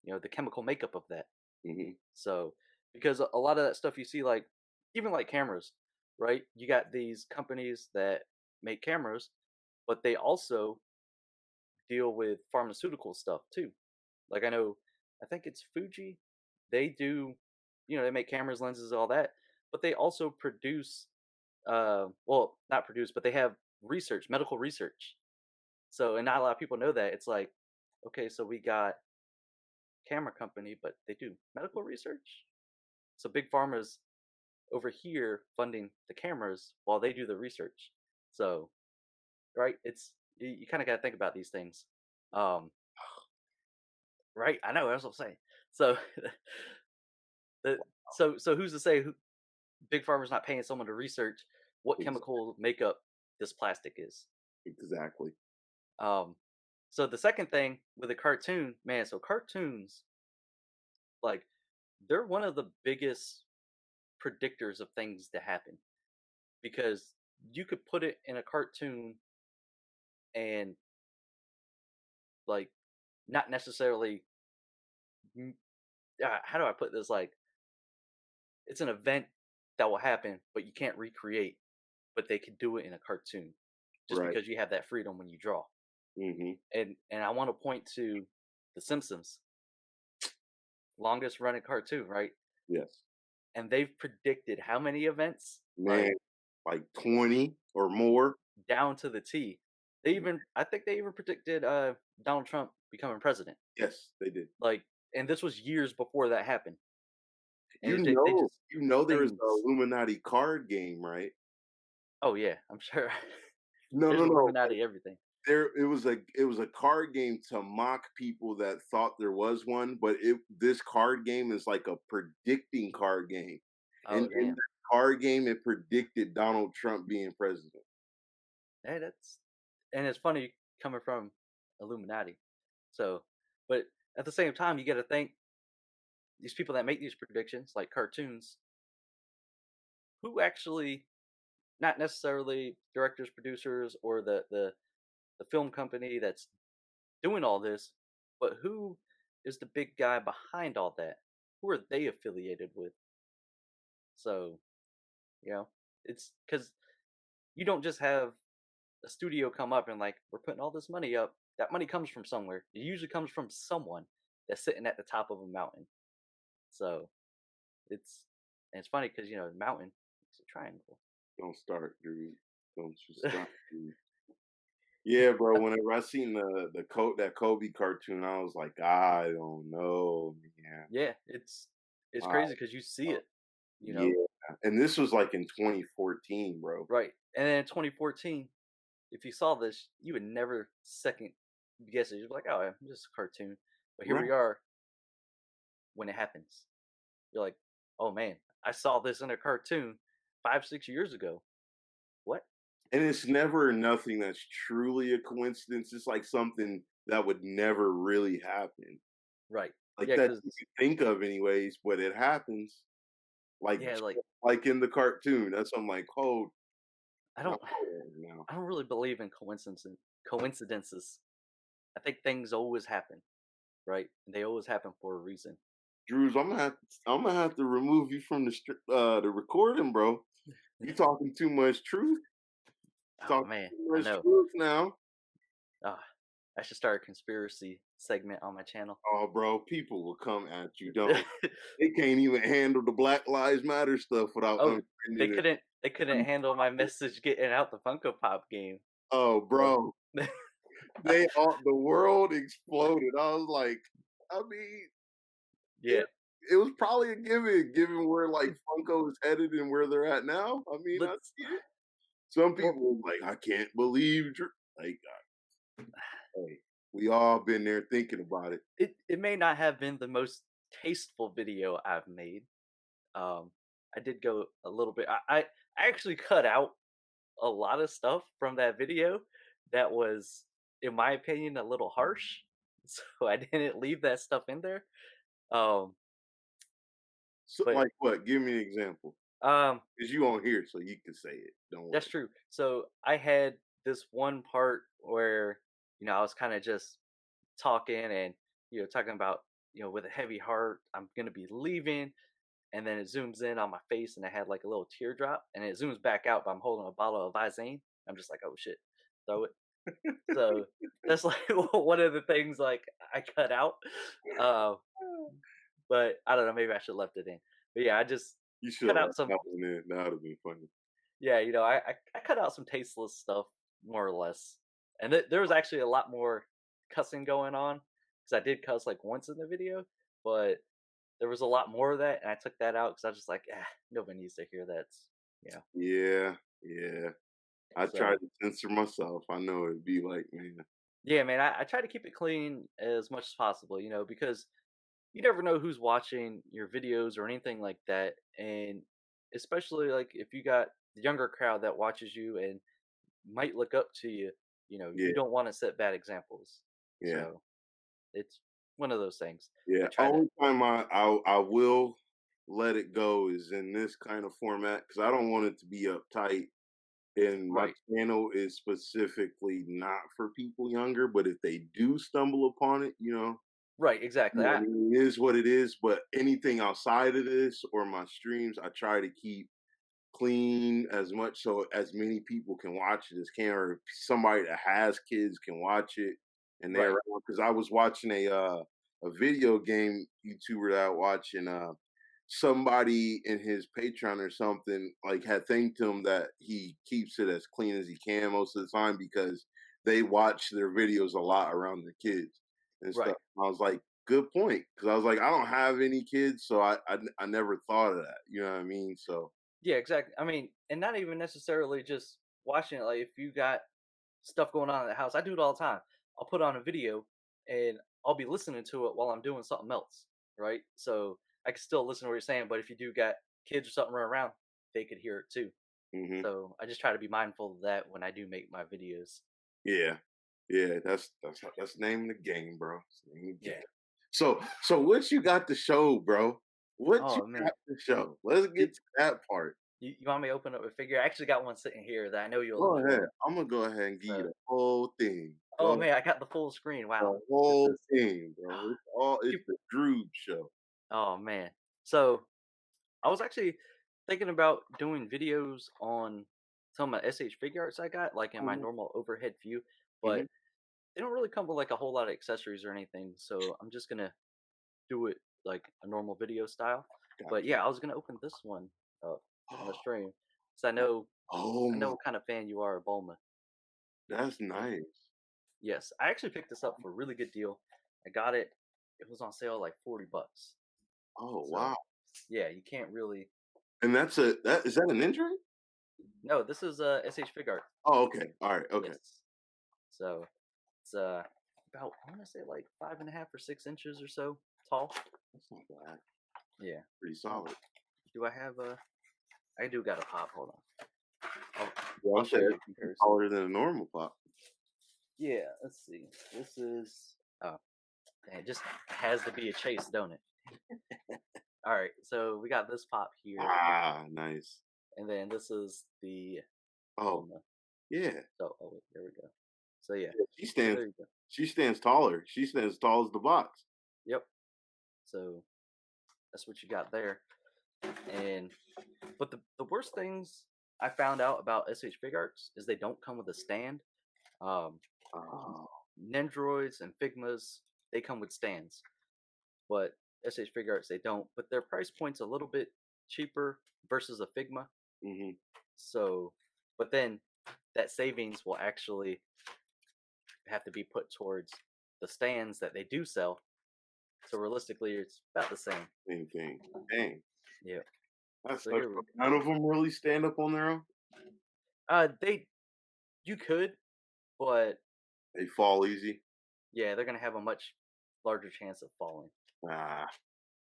Speaker 2: The chemical makeup of that.
Speaker 1: Mhm.
Speaker 2: So, because a lot of that stuff you see, like, even like cameras, right? You got these companies that make cameras, but they also deal with pharmaceutical stuff too. Like, I think it's Fuji. They do, they make cameras, lenses, all that, but they also produce, well, not produce, but they have research, medical research. So, and not a lot of people know that. It's like, okay, so we got camera company, but they do medical research. So big pharma's over here funding the cameras while they do the research. So, right, you kind of got to think about these things. Um, right, I know that's what I'm saying. So, so who's to say big pharma's not paying someone to research what
Speaker 1: Ex
Speaker 2: chemical makeup this plastic is?
Speaker 1: exactly.
Speaker 2: Um, so the second thing with a cartoon, man, so cartoons, like, they're one of the biggest predictors of things to happen because you could put it in a cartoon and, like, not necessarily, how do I put this? Like, it's an event that will happen, but you can't recreate, but they could do it in a cartoon just
Speaker 1: Right.
Speaker 2: because you have that freedom when you draw.
Speaker 1: Mhm.
Speaker 2: And I want to point to The Simpsons, longest running cartoon, right?
Speaker 1: Yes.
Speaker 2: And they've predicted how many events?
Speaker 1: Man,
Speaker 2: Like,
Speaker 1: like 20 or more.
Speaker 2: down to the T. I think they even predicted Donald Trump becoming president.
Speaker 1: Yes, they did.
Speaker 2: Like, and this was years before that happened. And
Speaker 1: You
Speaker 2: they
Speaker 1: know,
Speaker 2: just
Speaker 1: there was a
Speaker 2: things.
Speaker 1: Illuminati card game, right?
Speaker 2: Oh yeah, I'm sure.
Speaker 1: No,
Speaker 2: There's
Speaker 1: no, no.
Speaker 2: Illuminati everything.
Speaker 1: There it was a card game to mock people that thought there was one, but this card game is like a predicting card game. And
Speaker 2: Oh
Speaker 1: in
Speaker 2: damn.
Speaker 1: that card game, it predicted Donald Trump being president.
Speaker 2: Hey, that's and it's funny coming from Illuminati. So, but at the same time, you got to think these people that make these predictions, like cartoons, who actually, not necessarily directors, producers, or the film company that's doing all this, but who is the big guy behind all that? Who are they affiliated with? So, you know, it's because you don't just have a studio come up and like, we're putting all this money up. That money comes from somewhere. It usually comes from someone that's sitting at the top of a mountain. So it's and it's funny because the mountain is a triangle.
Speaker 1: Don't start, dude. Don't you start, dude. Yeah, bro. Whenever I seen that Kobe cartoon, I was like, I don't know, man.
Speaker 2: Yeah, it's
Speaker 1: I
Speaker 2: crazy because you see it, you
Speaker 1: Yeah,
Speaker 2: know,
Speaker 1: and this was like in 2014, bro.
Speaker 2: right? And then in 2014, if you saw this, you would never second guess it. You'd be like, oh, yeah, just a cartoon. But here
Speaker 1: Right.
Speaker 2: we are when it happens. You're like, oh man, I saw this in a cartoon 5, 6 years ago. What?
Speaker 1: And it's never nothing that's truly a coincidence. It's like something that would never really happen.
Speaker 2: Right?
Speaker 1: Like
Speaker 2: Yeah,
Speaker 1: that
Speaker 2: because
Speaker 1: you could think of anyways, but it happens. Like
Speaker 2: yeah, like
Speaker 1: like in the cartoon. That's I'm like, hold
Speaker 2: I
Speaker 1: no
Speaker 2: don't,
Speaker 1: now.
Speaker 2: I don't really believe in coincidences. I think things always happen, right? They always happen for a reason.
Speaker 1: Drews, I'm gonna have to remove you from the recording, bro. You talking too much truth.
Speaker 2: Oh
Speaker 1: Talking
Speaker 2: man,
Speaker 1: too
Speaker 2: I
Speaker 1: much
Speaker 2: know.
Speaker 1: truth now.
Speaker 2: Ah, I should start a conspiracy segment on my channel.
Speaker 1: Oh, bro, people will come at you. Don't they can't even handle the Black Lives Matter stuff without
Speaker 2: Oh,
Speaker 1: unfriending it.
Speaker 2: they couldn't handle my message getting out the Funko Pop game.
Speaker 1: Oh,
Speaker 2: So
Speaker 1: bro, the world exploded. I was like, I mean,
Speaker 2: yeah,
Speaker 1: it it was probably a given where like Funko is headed and where they're at now. I mean, I
Speaker 2: let's
Speaker 1: see it. Some
Speaker 2: well,
Speaker 1: people like, I can't believe like, hey, we all been there thinking about it.
Speaker 2: it may not have been the most tasteful video I've made. Um, I did go a little bit. I actually cut out a lot of stuff from that video that was, in my opinion, a little harsh. So I didn't leave that stuff in there. Um,
Speaker 1: So,
Speaker 2: but
Speaker 1: like what? Give me an example.
Speaker 2: um,
Speaker 1: Cause you on here, so you can say it. Don't
Speaker 2: that's
Speaker 1: worry.
Speaker 2: true. So I had this one part where I was kind of just talking and talking about with a heavy heart I'm gonna be leaving, and then it zooms in on my face and I had like a little teardrop, and it zooms back out, but I'm holding a bottle of Visine. I'm just like, oh shit, throw it. So that's like one of the things like I cut out. Uh, but I don't know, maybe I should have left it in. But yeah, I just
Speaker 1: You should
Speaker 2: cut
Speaker 1: have
Speaker 2: out
Speaker 1: left
Speaker 2: some.
Speaker 1: that one in. That would have been funny.
Speaker 2: Yeah, I cut out some tasteless stuff more or less, and there was actually a lot more cussing going on because I did cuss like once in the video, but there was a lot more of that, and I took that out because I was just like, nobody needs to hear that.
Speaker 1: Yeah, yeah. I tried
Speaker 2: So
Speaker 1: to censor myself. I know it'd be like, man,
Speaker 2: yeah, man, I try to keep it clean as much as possible, because you never know who's watching your videos or anything like that, and especially like if you got the younger crowd that watches you and might look up to you,
Speaker 1: yeah,
Speaker 2: you don't want to set bad examples.
Speaker 1: yeah,
Speaker 2: So it's one of those things. I
Speaker 1: yeah.
Speaker 2: try to
Speaker 1: Only time I will let it go is in this kind of format because I don't want it to be uptight. And my
Speaker 2: right,
Speaker 1: channel is specifically not for people younger, but if they do stumble upon it,
Speaker 2: right, exactly.
Speaker 1: I mean, it is what it is. But anything outside of this or my streams, I try to keep clean as much so as many people can watch it as can, or somebody that has kids can watch it and they're
Speaker 2: Right,
Speaker 1: around. Because I was watching a video game YouTuber that I watch, and somebody in his Patreon or something like had thanked him that he keeps it as clean as he can most of the time because they watch their videos a lot around their kids and stuff.
Speaker 2: Right.
Speaker 1: I was like, good point, because I was like, I don't have any kids, so I never thought of that. You know what I mean? So
Speaker 2: Yeah, exactly. I mean, and not even necessarily just watching it. Like, if you got stuff going on in the house, I do it all the time. I'll put on a video and I'll be listening to it while I'm doing something else, right? So I can still listen to what you're saying, but if you do got kids or something running around, they could hear it too.
Speaker 1: hmm
Speaker 2: So I just try to be mindful of that when I do make my videos.
Speaker 1: yeah, yeah, that's the name of the game, bro. It's the name of the game.
Speaker 2: Yeah.
Speaker 1: So what you got to show, bro? What you
Speaker 2: Oh man.
Speaker 1: got to show? Let's get
Speaker 2: Did
Speaker 1: to that part.
Speaker 2: you want me to open up a figure? I actually got one sitting here that I know you'll
Speaker 1: Go ahead.
Speaker 2: enjoy.
Speaker 1: I'm gonna go ahead and give you
Speaker 2: So,
Speaker 1: the whole thing.
Speaker 2: oh
Speaker 1: Go
Speaker 2: man, I got the full screen. Wow.
Speaker 1: the
Speaker 2: This
Speaker 1: whole
Speaker 2: is
Speaker 1: thing, bro. It's the Droobz show.
Speaker 2: oh man. So I was actually thinking about doing videos on some of my SH figure arts I got, like in my
Speaker 1: Mhm,
Speaker 2: normal overhead view, but
Speaker 1: mhm.
Speaker 2: they don't really come with like a whole lot of accessories or anything. So I'm just gonna do it like a normal video style. But
Speaker 1: Gotcha.
Speaker 2: yeah, I was gonna open this one up on the
Speaker 1: Oh,
Speaker 2: stream, because
Speaker 1: oh
Speaker 2: I know
Speaker 1: my,
Speaker 2: what kind of fan you are of Bulma.
Speaker 1: that's
Speaker 2: So
Speaker 1: nice.
Speaker 2: yes, I actually picked this up for a really good deal. I got it. It was on sale like $40.
Speaker 1: Oh
Speaker 2: So
Speaker 1: wow.
Speaker 2: yeah, you can't really.
Speaker 1: And that is that an injury?
Speaker 2: No, this is SH fig art.
Speaker 1: Oh, okay. All right. Okay.
Speaker 2: Yes. So it's about, I want to say, like 5.5 or 6 inches or so tall.
Speaker 1: That's not bad.
Speaker 2: Yeah.
Speaker 1: Pretty
Speaker 2: Oh,
Speaker 1: solid.
Speaker 2: do I have a? I do got a pop. Hold on. I'll,
Speaker 1: Yeah,
Speaker 2: I'll
Speaker 1: okay.
Speaker 2: show you a
Speaker 1: It's
Speaker 2: comparison.
Speaker 1: taller than a normal pop.
Speaker 2: Yeah. Let's see. This is. Oh, dang, it just has to be a chase, don't it? All right. So we got this pop here,
Speaker 1: Ah, nice.
Speaker 2: and then this is the
Speaker 1: Oh,
Speaker 2: Bulma.
Speaker 1: yeah.
Speaker 2: So oh wait, there we go. So yeah.
Speaker 1: Yeah,
Speaker 2: So there you go.
Speaker 1: she stands taller. She stands as tall as the box.
Speaker 2: Yep. So that's what you got there. And but the worst things I found out about SH Fig Arts is they don't come with a stand. Um,
Speaker 1: Oh.
Speaker 2: Nendroids and Figmas, they come with stands, but SH Fig Arts they don't. But their price point's a little bit cheaper versus a Figma.
Speaker 1: Mhm.
Speaker 2: So, but then that savings will actually have to be put towards the stands that they do sell. So realistically, it's about the same.
Speaker 1: Same thing. Dang.
Speaker 2: Yeah.
Speaker 1: That
Speaker 2: So
Speaker 1: sucks.
Speaker 2: here we
Speaker 1: But
Speaker 2: go.
Speaker 1: none of them really stand up on their own.
Speaker 2: They you could, but
Speaker 1: They fall easy.
Speaker 2: yeah, they're gonna have a much larger chance of falling.
Speaker 1: Ah,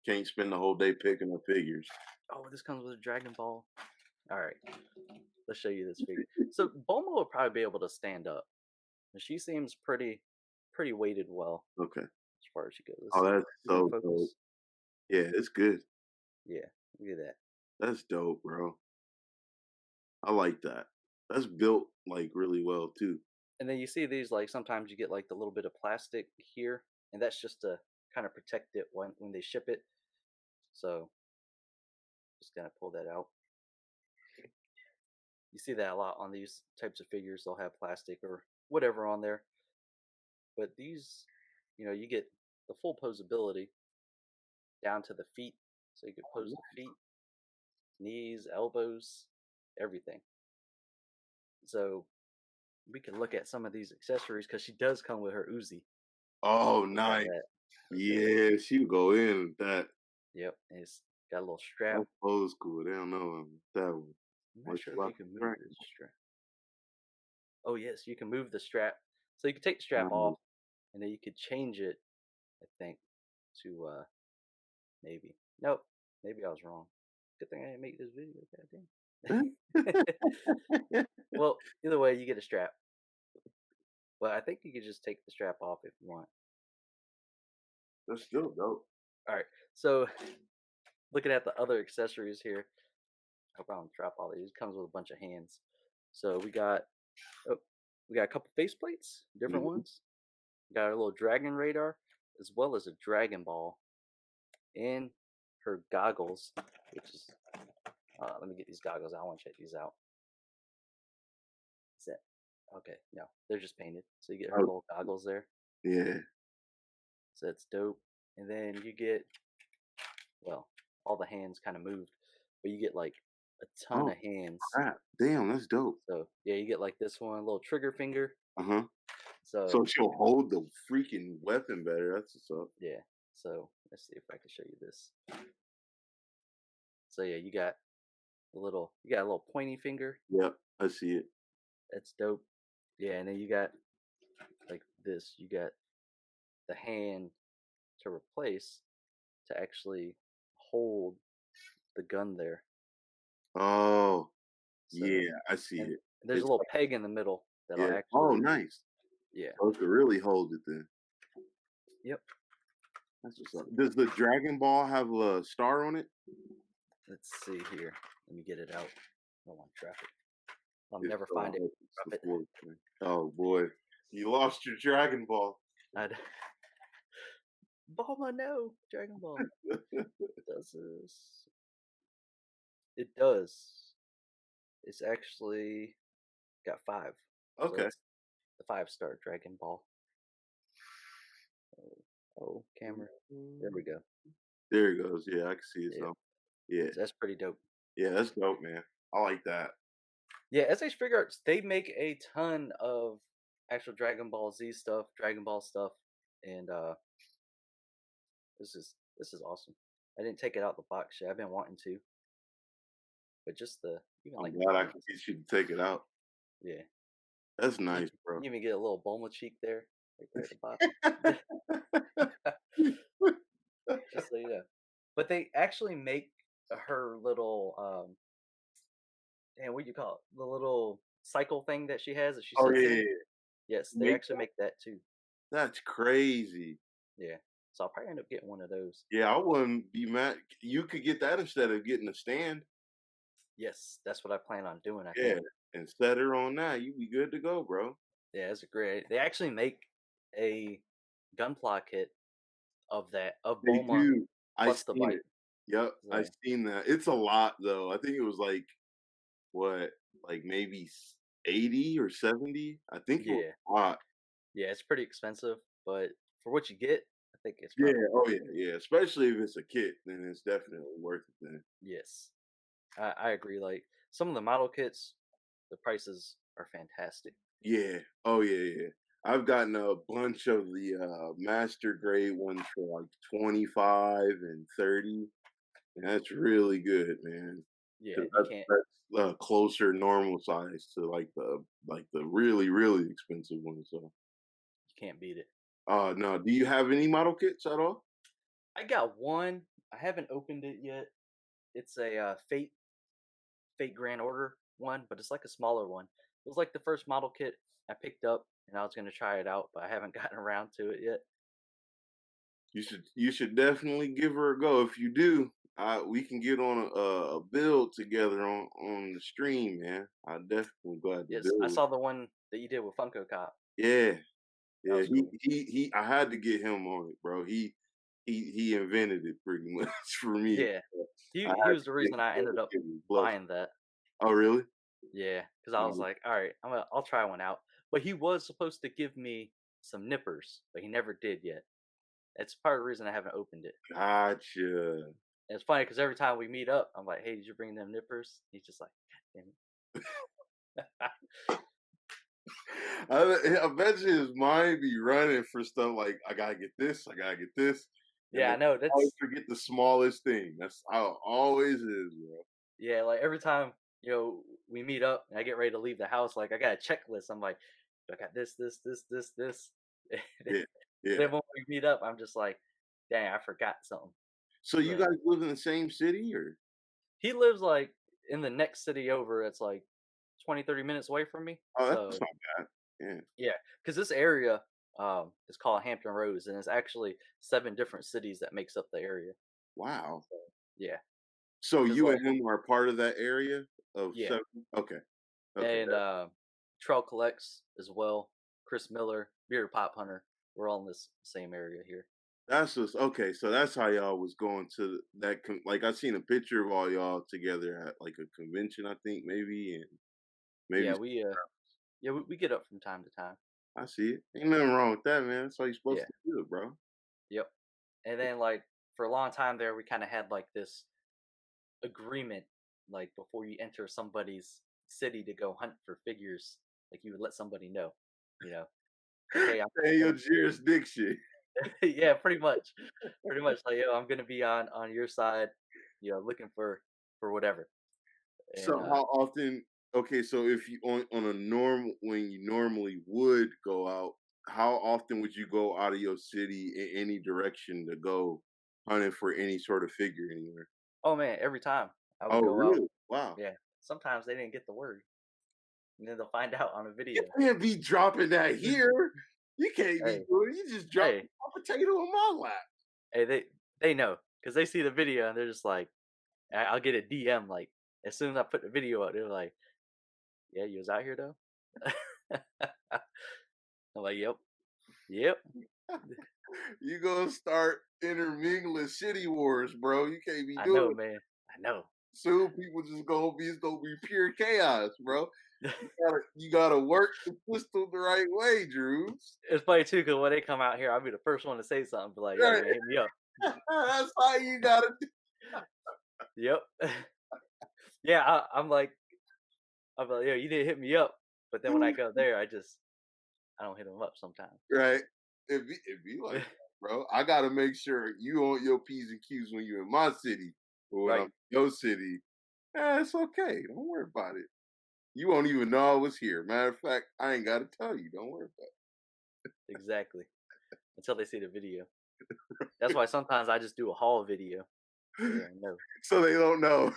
Speaker 1: can't spend the whole day picking up figures.
Speaker 2: Oh, this comes with a Dragon Ball. All right, let's show you this figure. So Bulma will probably be able to stand up. She seems pretty weighted well
Speaker 1: Okay.
Speaker 2: as far as she goes. Let's
Speaker 1: Oh,
Speaker 2: see.
Speaker 1: that's
Speaker 2: Is it in
Speaker 1: so dope.
Speaker 2: focus?
Speaker 1: Yeah, it's good.
Speaker 2: Yeah, look at that.
Speaker 1: That's dope, bro. I like that. That's built like really well too.
Speaker 2: And then you see these, like, sometimes you get like the little bit of plastic here, and that's just to kind of protect it when they ship it. So just gonna pull that out. You see that a lot on these types of figures. They'll have plastic or whatever on there. But these, you get the full posability down to the feet. So you could
Speaker 1: Oh,
Speaker 2: pose
Speaker 1: yeah.
Speaker 2: the feet, knees, elbows, everything. So we can look at some of these accessories because she does come with her Uzi.
Speaker 1: Oh,
Speaker 2: Look at
Speaker 1: nice.
Speaker 2: that.
Speaker 1: Yeah, she would go in with that.
Speaker 2: Yep. And it's got a little strap.
Speaker 1: That's old school. They don't know that one.
Speaker 2: I'm not
Speaker 1: What
Speaker 2: sure
Speaker 1: you
Speaker 2: if
Speaker 1: about
Speaker 2: you can
Speaker 1: to
Speaker 2: move
Speaker 1: drink?
Speaker 2: this strap. Oh, yes, you can move the strap. So you can take the strap
Speaker 1: Nice.
Speaker 2: off and then you could change it, I think, to maybe. Nope. Maybe I was wrong. Good thing I didn't make this video. Goddamn. Well, either way, you get a strap. But I think you could just take the strap off if you want.
Speaker 1: That's still dope.
Speaker 2: All right. So looking at the other accessories here, I hope I don't drop all these. It comes with a bunch of hands. So oh, we got a couple faceplates, different
Speaker 1: Mhm.
Speaker 2: ones. We got a little dragon radar, as well as a Dragon Ball, and her goggles, which is let me get these goggles out. I want to check these out. Is that okay? No, they're just painted. So you get her
Speaker 1: Oh,
Speaker 2: little goggles there.
Speaker 1: yeah.
Speaker 2: So that's dope. And then you get, well, all the hands kind of moved, but you get like a ton
Speaker 1: Oh,
Speaker 2: of hands.
Speaker 1: crap. Damn, that's dope.
Speaker 2: So yeah, you get like this one little trigger finger.
Speaker 1: Uh-huh. So
Speaker 2: So
Speaker 1: she'll hold the freaking weapon better. That's what's up.
Speaker 2: yeah, so let's see if I can show you this. So yeah, you got a little pointy finger.
Speaker 1: Yep, I see it.
Speaker 2: That's dope. Yeah, and then you got like this. You got the hand to replace to actually hold the gun there.
Speaker 1: Oh,
Speaker 2: So
Speaker 1: yeah, I see
Speaker 2: and
Speaker 1: it.
Speaker 2: there's a
Speaker 1: It's
Speaker 2: little peg in the middle that'll
Speaker 1: yeah. Oh,
Speaker 2: actually
Speaker 1: nice.
Speaker 2: yeah.
Speaker 1: So it could really hold it then.
Speaker 2: Yep.
Speaker 1: That's what's up. Does the Dragon Ball have a star on it?
Speaker 2: Let's see here. Let me get it out. I don't want traffic. I'll
Speaker 1: If
Speaker 2: never
Speaker 1: so, I
Speaker 2: find it.
Speaker 1: hope it's
Speaker 2: Drop
Speaker 1: the
Speaker 2: it.
Speaker 1: fourth thing. Oh boy, you lost your Dragon Ball.
Speaker 2: I'd Bulma, no! Dragon Ball. Does this? It does. It's actually got five. So
Speaker 1: Okay.
Speaker 2: it's the 5-star Dragon Ball. Oh, oh, camera. There we go.
Speaker 1: There it goes. Yeah, I can see it.
Speaker 2: Yeah.
Speaker 1: So yeah,
Speaker 2: So that's pretty dope.
Speaker 1: yeah, that's dope, man. I like that.
Speaker 2: Yeah, SH Figure Arts, they make a ton of actual Dragon Ball Z stuff, Dragon Ball stuff, and this is awesome. I didn't take it out the box yet. I've been wanting to, but just the even
Speaker 1: I'm
Speaker 2: like
Speaker 1: glad I can get you to take it out.
Speaker 2: yeah,
Speaker 1: That's
Speaker 2: you,
Speaker 1: nice, bro.
Speaker 2: you even get a little Bulma cheek there, right there at the bottom, just so you know. But they actually make her little damn, what do you call it? The little cycle thing that she has that she
Speaker 1: Oh
Speaker 2: sits
Speaker 1: yeah,
Speaker 2: in.
Speaker 1: yeah, yeah.
Speaker 2: Yes, they
Speaker 1: Make
Speaker 2: actually make that too.
Speaker 1: that's crazy.
Speaker 2: Yeah, so I'll probably end up getting one of those.
Speaker 1: Yeah, I wouldn't be mad. You could get that instead of getting a stand.
Speaker 2: Yes, that's what I plan on doing. I
Speaker 1: Yeah,
Speaker 2: think.
Speaker 1: and set her on that. You be good to go, bro.
Speaker 2: Yeah, it's a great. They actually make a gunpla kit of that of
Speaker 1: They
Speaker 2: Bulma
Speaker 1: do. I
Speaker 2: plus the
Speaker 1: seen
Speaker 2: bite.
Speaker 1: it. Yep, I
Speaker 2: So
Speaker 1: seen that. It's a lot though. I think it was like what, like maybe 80 or 70. I think it was
Speaker 2: yeah,
Speaker 1: a lot.
Speaker 2: yeah, it's pretty expensive, but for what you get, I think it's
Speaker 1: Yeah.
Speaker 2: probably
Speaker 1: Oh
Speaker 2: worth
Speaker 1: yeah.
Speaker 2: it.
Speaker 1: Yeah. Especially if it's a kit, then it's definitely worth it. Then.
Speaker 2: Yes, I agree. Like some of the model kits, the prices are fantastic.
Speaker 1: Yeah. Oh yeah. Yeah. I've gotten a bunch of the master grade ones for like 25 and 30. And that's really good, man.
Speaker 2: Yeah,
Speaker 1: 'Cause
Speaker 2: you can't.
Speaker 1: that's closer normal size to like the really, really expensive ones, so
Speaker 2: You can't beat it.
Speaker 1: no, do you have any model kits at all?
Speaker 2: I got one. I haven't opened it yet. It's a Fate Grand Order one, but it's like a smaller one. It was like the first model kit I picked up, and I was gonna try it out, but I haven't gotten around to it yet.
Speaker 1: You should definitely give her a go. If you do, we can get on a build together on the stream, man. I definitely glad to
Speaker 2: Yes, I
Speaker 1: build.
Speaker 2: saw the one that you did with Funko Cop.
Speaker 1: Yeah,
Speaker 2: That
Speaker 1: yeah,
Speaker 2: was cool.
Speaker 1: I had to get him on it, bro. He invented it pretty much for me.
Speaker 2: Yeah,
Speaker 1: I
Speaker 2: he
Speaker 1: had
Speaker 2: was
Speaker 1: to
Speaker 2: the
Speaker 1: get
Speaker 2: reason I ended up
Speaker 1: give him a blessing.
Speaker 2: buying that.
Speaker 1: Oh, really?
Speaker 2: Yeah, because I was
Speaker 1: No.
Speaker 2: like, all right, I'll try one out. But he was supposed to give me some nippers, but he never did yet. It's part of the reason I haven't opened it.
Speaker 1: Gotcha.
Speaker 2: And it's funny because every time we meet up, I'm like, hey, did you bring them nippers? He's just like, God damn it.
Speaker 1: I bet you his mind be running for stuff like I gotta get this, I gotta get this, and
Speaker 2: Yeah,
Speaker 1: then
Speaker 2: I know.
Speaker 1: I always
Speaker 2: That's
Speaker 1: forget the smallest thing. That's how it always is, bro.
Speaker 2: yeah, like every time, we meet up and I get ready to leave the house, like I got a checklist. I'm like, I got this.
Speaker 1: Yeah, yeah.
Speaker 2: Then when we meet up, I'm just like, dang, I forgot something.
Speaker 1: So you
Speaker 2: So
Speaker 1: guys live in the same city, or?
Speaker 2: he lives like in the next city over. It's like 20, 30 minutes away from me.
Speaker 1: Oh, that's
Speaker 2: So
Speaker 1: not bad. Yeah.
Speaker 2: yeah, because this area is called Hampton Roads, and it's actually 7 different cities that makes up the area.
Speaker 1: Wow.
Speaker 2: Yeah,
Speaker 1: So
Speaker 2: because
Speaker 1: you
Speaker 2: like
Speaker 1: and him are part of that area of
Speaker 2: yeah,
Speaker 1: seven? Okay. Okay.
Speaker 2: and Trail Collects as well. Chris Miller, Bearded Pop Hunter. We're all in this same area here.
Speaker 1: That's just okay. So that's how y'all was going to that. Like I seen a picture of all y'all together at like a convention, I think maybe, and maybe
Speaker 2: Yeah, we get up from time to time.
Speaker 1: I see it. Ain't nothing wrong with that, man. That's how you're supposed
Speaker 2: Yeah,
Speaker 1: to do it, bro.
Speaker 2: yep. And then like for a long time there, we kind of had like this. agreement, like before you enter somebody's city to go hunt for figures. Like you would let somebody know, you know, like, hey, I'm
Speaker 1: Hey, your
Speaker 2: gonna,
Speaker 1: jurisdiction.
Speaker 2: yeah, pretty much like, yo, I'm gonna be on your side, looking for whatever, and
Speaker 1: So how often? Okay, so if you on a normal when you normally would go out, how often would you go out of your city in any direction to go hunting for any sort of figure anywhere?
Speaker 2: oh man, every time I would
Speaker 1: Oh,
Speaker 2: go out,
Speaker 1: really? Wow.
Speaker 2: yeah. Sometimes they didn't get the word, and then they'll find out on a
Speaker 1: You
Speaker 2: video.
Speaker 1: can't be dropping that here. You can't be
Speaker 2: Hey,
Speaker 1: doing it. You just dropped
Speaker 2: hey,
Speaker 1: a potato in my lap.
Speaker 2: hey, they know because they see the video and they're just like, I'll get a DM like as soon as I put the video up, they're like, yeah, you was out here though. I'm like, yep, yep.
Speaker 1: You gonna start intermingling city wars, bro. You can't be
Speaker 2: I know,
Speaker 1: doing it.
Speaker 2: man. I know.
Speaker 1: Soon people just gonna be it's gonna be pure chaos, bro. You gotta work the system the right way, Drews.
Speaker 2: It's funny too because when they come out here, I'll be the first one to say something, be like, yo,
Speaker 1: Right.
Speaker 2: man, hit me up.
Speaker 1: That's how you gotta do.
Speaker 2: Yep. Yeah, I'm like, yo, you didn't hit me up. But then when I go there, I don't hit them up sometimes.
Speaker 1: Right. It be like that, bro. I gotta make sure you on your P's and Q's when you're in my city. But when I'm
Speaker 2: Right.
Speaker 1: in your city, it's okay. Don't worry about it. You won't even know I was here. Matter of fact, I ain't gotta tell you. Don't worry about
Speaker 2: Exactly. Until they see the video. That's why sometimes I just do a haul video so they
Speaker 1: it.
Speaker 2: don't know.
Speaker 1: So they don't know.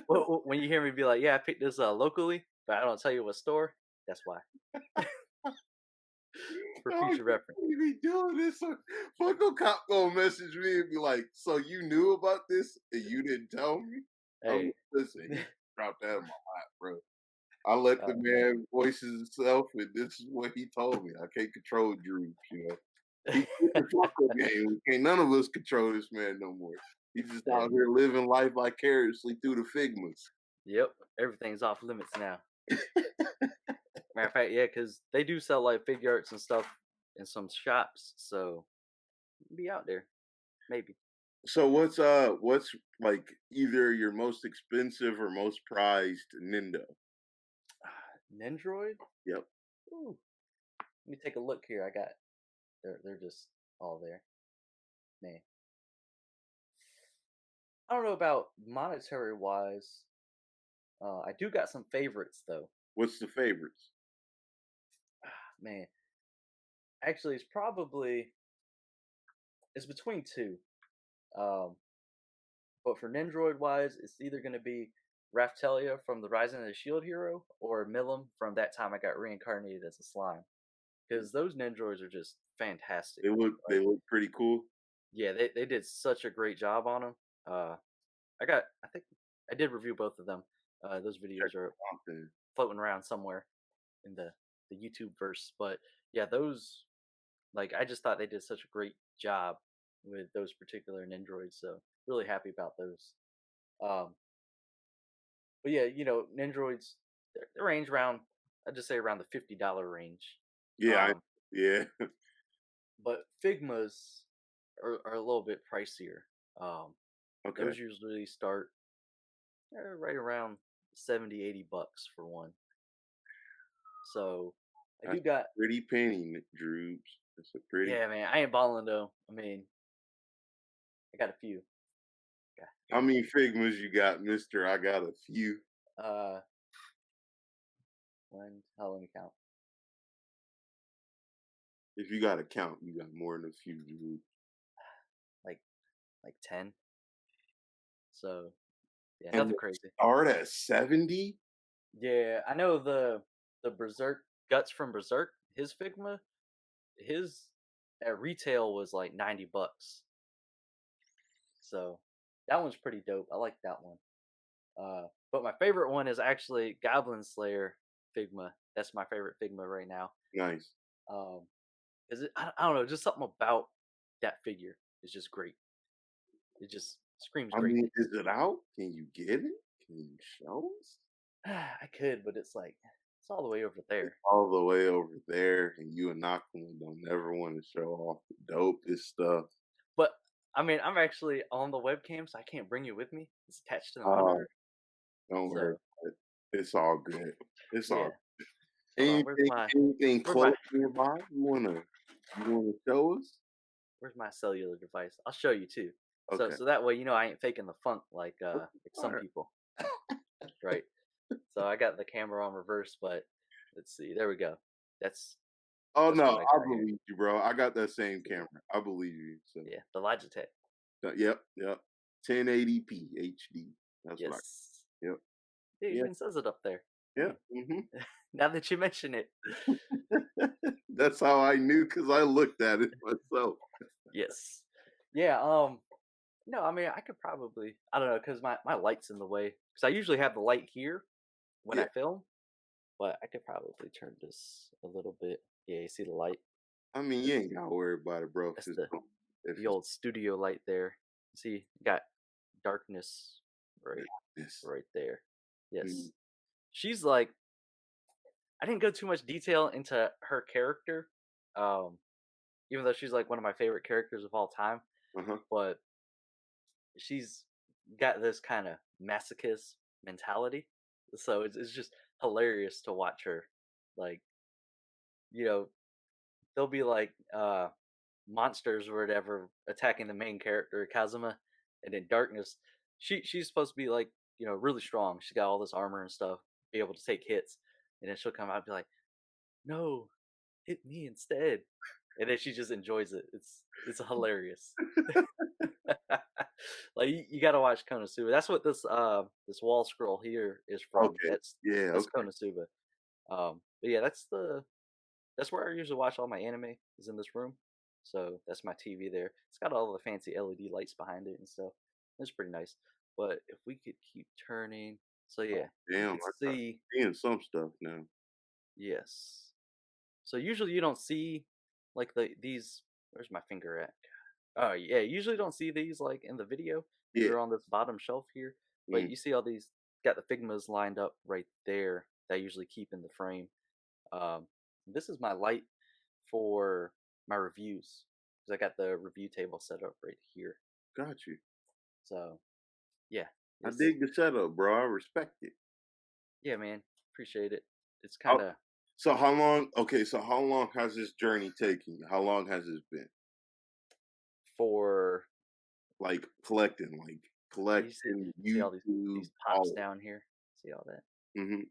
Speaker 2: Well, when you hear me be like, yeah, I picked this locally, but I don't tell you what store, that's why. For
Speaker 1: Oh,
Speaker 2: future reference.
Speaker 1: you be doing this. So Funko Cop gonna message me and be like, "So you knew about this and you didn't tell me?" I'm
Speaker 2: Hey.
Speaker 1: listen. He dropped that in my lap, bro. I let the
Speaker 2: Oh man.
Speaker 1: man voice himself, and this is what he told me. I can't control Drew. He quit the Funko game. Can't none of us control this man no more. He's just out
Speaker 2: Hey.
Speaker 1: here living life vicariously through the Figmas.
Speaker 2: Yep. Everything's off limits now. Matter of fact, yeah, because they do sell like figure arts and stuff in some shops, so be out there. Maybe.
Speaker 1: So what's like either your most expensive or most prized Nindo?
Speaker 2: Nendroid?
Speaker 1: Yep.
Speaker 2: Ooh. Let me take a look here. I got they're just all there. Man. I don't know about monetary wise. I do got some favorites though.
Speaker 1: What's the favorites?
Speaker 2: Man. Actually it's between two. Um but for Nendroid wise, it's either gonna be Raftelia from the Rising of the Shield Hero or Milim from that time I got reincarnated as a slime. Because those Nendroids are just fantastic.
Speaker 1: They
Speaker 2: Like,
Speaker 1: look pretty cool.
Speaker 2: yeah, they did such a great job on them. Uh, I think I did review both of them. Those
Speaker 1: Check
Speaker 2: videos are
Speaker 1: them out then.
Speaker 2: floating around somewhere in the YouTube verse. But yeah, those like I just thought they did such a great job with those particular Nendroids. So really happy about those. Um, but yeah, Nendroids they range around I'd just say around the $50 range.
Speaker 1: Yeah,
Speaker 2: Um,
Speaker 1: yeah.
Speaker 2: but Figmas are a little bit pricier. Um,
Speaker 1: Okay.
Speaker 2: those usually start right around 70, $80 for one. So I do
Speaker 1: That's
Speaker 2: got,
Speaker 1: a pretty penny, Droobz. That's a pretty.
Speaker 2: yeah, man. I ain't balling though. I mean, I got a few.
Speaker 1: How
Speaker 2: Got a
Speaker 1: many
Speaker 2: few.
Speaker 1: Figmas you got, Mister? I got a few.
Speaker 2: Uh, let me count.
Speaker 1: If you got a count, you got more than a few, Droobz.
Speaker 2: Like, like 10. So yeah,
Speaker 1: And
Speaker 2: nothing
Speaker 1: they
Speaker 2: crazy.
Speaker 1: start at 70.
Speaker 2: Yeah, I know the Berserk guts from Berserk. His Figma, his at retail was like $90. So that one's pretty dope. I like that one. But my favorite one is actually Goblin Slayer Figma. That's my favorite Figma right now.
Speaker 1: Nice.
Speaker 2: Um, is it? I don't know. Just something about that figure is just great. It just screams
Speaker 1: I mean,
Speaker 2: greatness.
Speaker 1: is it out? Can you get it? Can you show us?
Speaker 2: I could, but it's like it's all the way over
Speaker 1: It's
Speaker 2: there.
Speaker 1: all the way over there, and you and Nakuma don't never want to show off the dopest stuff.
Speaker 2: But I mean, I'm actually on the webcam, so I can't bring you with me. It's attached to the
Speaker 1: Uh,
Speaker 2: monitor.
Speaker 1: don't worry
Speaker 2: So
Speaker 1: about it. It's all good. It's
Speaker 2: yeah.
Speaker 1: all
Speaker 2: Hold on. Where's my
Speaker 1: anything
Speaker 2: where's
Speaker 1: close
Speaker 2: my
Speaker 1: nearby you wanna show us?
Speaker 2: where's my cellular device? I'll show you too. So
Speaker 1: Okay.
Speaker 2: so that way I ain't faking the funk like some
Speaker 1: Alright.
Speaker 2: people, right? So I got the camera on reverse, but let's see. There we go. That's
Speaker 1: Oh,
Speaker 2: that's
Speaker 1: no,
Speaker 2: what I
Speaker 1: I
Speaker 2: got here.
Speaker 1: believe you, bro. I got that same
Speaker 2: Yeah,
Speaker 1: camera. I believe you. So,
Speaker 2: yeah, the Logitech.
Speaker 1: yep, yep. 1080p HD. That's what I
Speaker 2: Yes.
Speaker 1: yep.
Speaker 2: It
Speaker 1: Yeah,
Speaker 2: even says it up there.
Speaker 1: yeah,
Speaker 2: Hmm.
Speaker 1: mhm.
Speaker 2: Now that you mention it.
Speaker 1: That's how I knew because I looked at it myself.
Speaker 2: Yes. Yeah, no, I mean I could probably I don't know, because my light's in the way. Because I usually have the light here when
Speaker 1: Yeah.
Speaker 2: I film, but I could probably turn this a little bit. Yeah, you see the light?
Speaker 1: I mean, you
Speaker 2: That's
Speaker 1: ain't gotta worry about it, bro,
Speaker 2: that's the
Speaker 1: if
Speaker 2: the
Speaker 1: it's
Speaker 2: old studio light there. See, got darkness right
Speaker 1: this.
Speaker 2: right there.
Speaker 1: Mhm.
Speaker 2: Yes. She's like I didn't go too much detail into her character. Um, even though she's like one of my favorite characters of all time,
Speaker 1: Uh-huh.
Speaker 2: but she's got this kind of masochist mentality. So it's just hilarious to watch her. Like, you know, there'll be like monsters or whatever attacking the main character, Kazuma, and in darkness, she's supposed to be like, really strong. She's got all this armor and stuff, be able to take hits. And then she'll come out and be like, no, hit me instead. And then she just enjoys it. It's hilarious. Like you got to watch Konosuba. That's what this wall scroll here is from.
Speaker 1: Okay.
Speaker 2: That's
Speaker 1: Yeah,
Speaker 2: that's
Speaker 1: okay.
Speaker 2: Konosuba. But yeah, that's where I usually watch all my anime is in this room. So that's my TV there. It's got all the fancy LED lights behind it and stuff. It's pretty nice. But if we could keep turning, so yeah, you
Speaker 1: Damn,
Speaker 2: could
Speaker 1: I start
Speaker 2: see
Speaker 1: seeing some stuff now.
Speaker 2: yes. So usually you don't see like these. Where's my finger at? Oh yeah, you usually don't see these like in the video because
Speaker 1: Yeah.
Speaker 2: they're on this bottom shelf here. But
Speaker 1: Mm,
Speaker 2: you see all these got the Figmas lined up right there that I usually keep in the frame. Um, this is my light for my reviews because I got the review table set up right here.
Speaker 1: got you.
Speaker 2: So yeah,
Speaker 1: I
Speaker 2: it's
Speaker 1: dig the setup, bro. I respect it.
Speaker 2: yeah, man, appreciate it. It's
Speaker 1: How
Speaker 2: kind of
Speaker 1: so how long okay, so how long has this journey taken you? How long has this been?
Speaker 2: for
Speaker 1: Like, collecting, like,
Speaker 2: you see
Speaker 1: collecting
Speaker 2: see all
Speaker 1: YouTube,
Speaker 2: these pops
Speaker 1: all of
Speaker 2: down here. See all that?
Speaker 1: it. Mhm.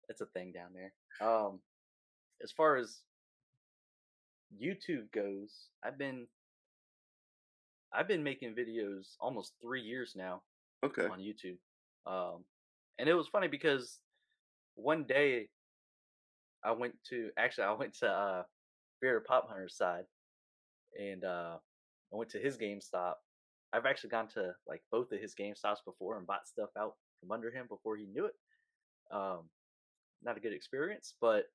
Speaker 2: That's a thing down there. As far as YouTube goes, I've been making videos almost 3 years now
Speaker 1: Okay.
Speaker 2: on YouTube. Um, and it was funny because one day I went to Fear Pop Hunter's side and I went to his GameStop. I've actually gone to like both of his GameStops before and bought stuff out from under him before he knew it. Um, not a good experience, but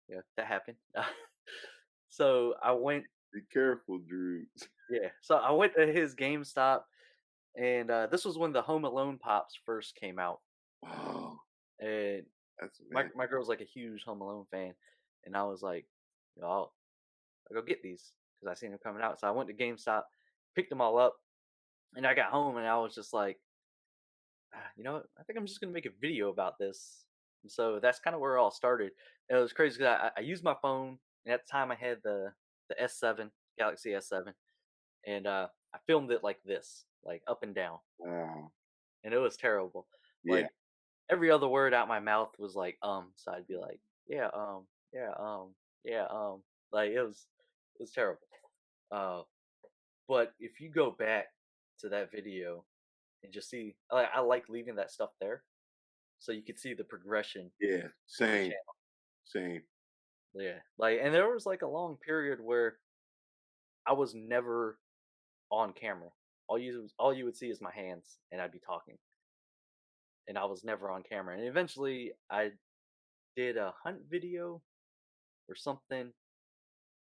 Speaker 2: yeah, that happened. So I went,
Speaker 1: Be careful, Droobz.
Speaker 2: yeah. So I went to his GameStop, and this was when the Home Alone pops first came out,
Speaker 1: Wow,
Speaker 2: and
Speaker 1: that's
Speaker 2: my
Speaker 1: man.
Speaker 2: my girl's like a huge Home Alone fan, and I was like, I'll go get these because I seen them coming out. So I went to GameStop, picked them all up, and I got home and I was just like, you know what? I think I'm just gonna make a video about this. And so that's kind of where it all started. And it was crazy because I used my phone, and at the time I had the S7 Galaxy S7, and I filmed it like this, like up and down,
Speaker 1: Wow.
Speaker 2: and it was terrible.
Speaker 1: Yeah,
Speaker 2: Like every other word out my mouth was like so I'd be like yeah yeah yeah like it was terrible. Uh, but if you go back to that video and just see, I like leaving that stuff there so you could see the progression
Speaker 1: yeah,
Speaker 2: of the
Speaker 1: same,
Speaker 2: channel.
Speaker 1: same.
Speaker 2: Yeah, like and there was like a long period where I was never on camera. All you would see is my hands, and I'd be talking, and I was never on camera. And eventually, I did a hunt video or something.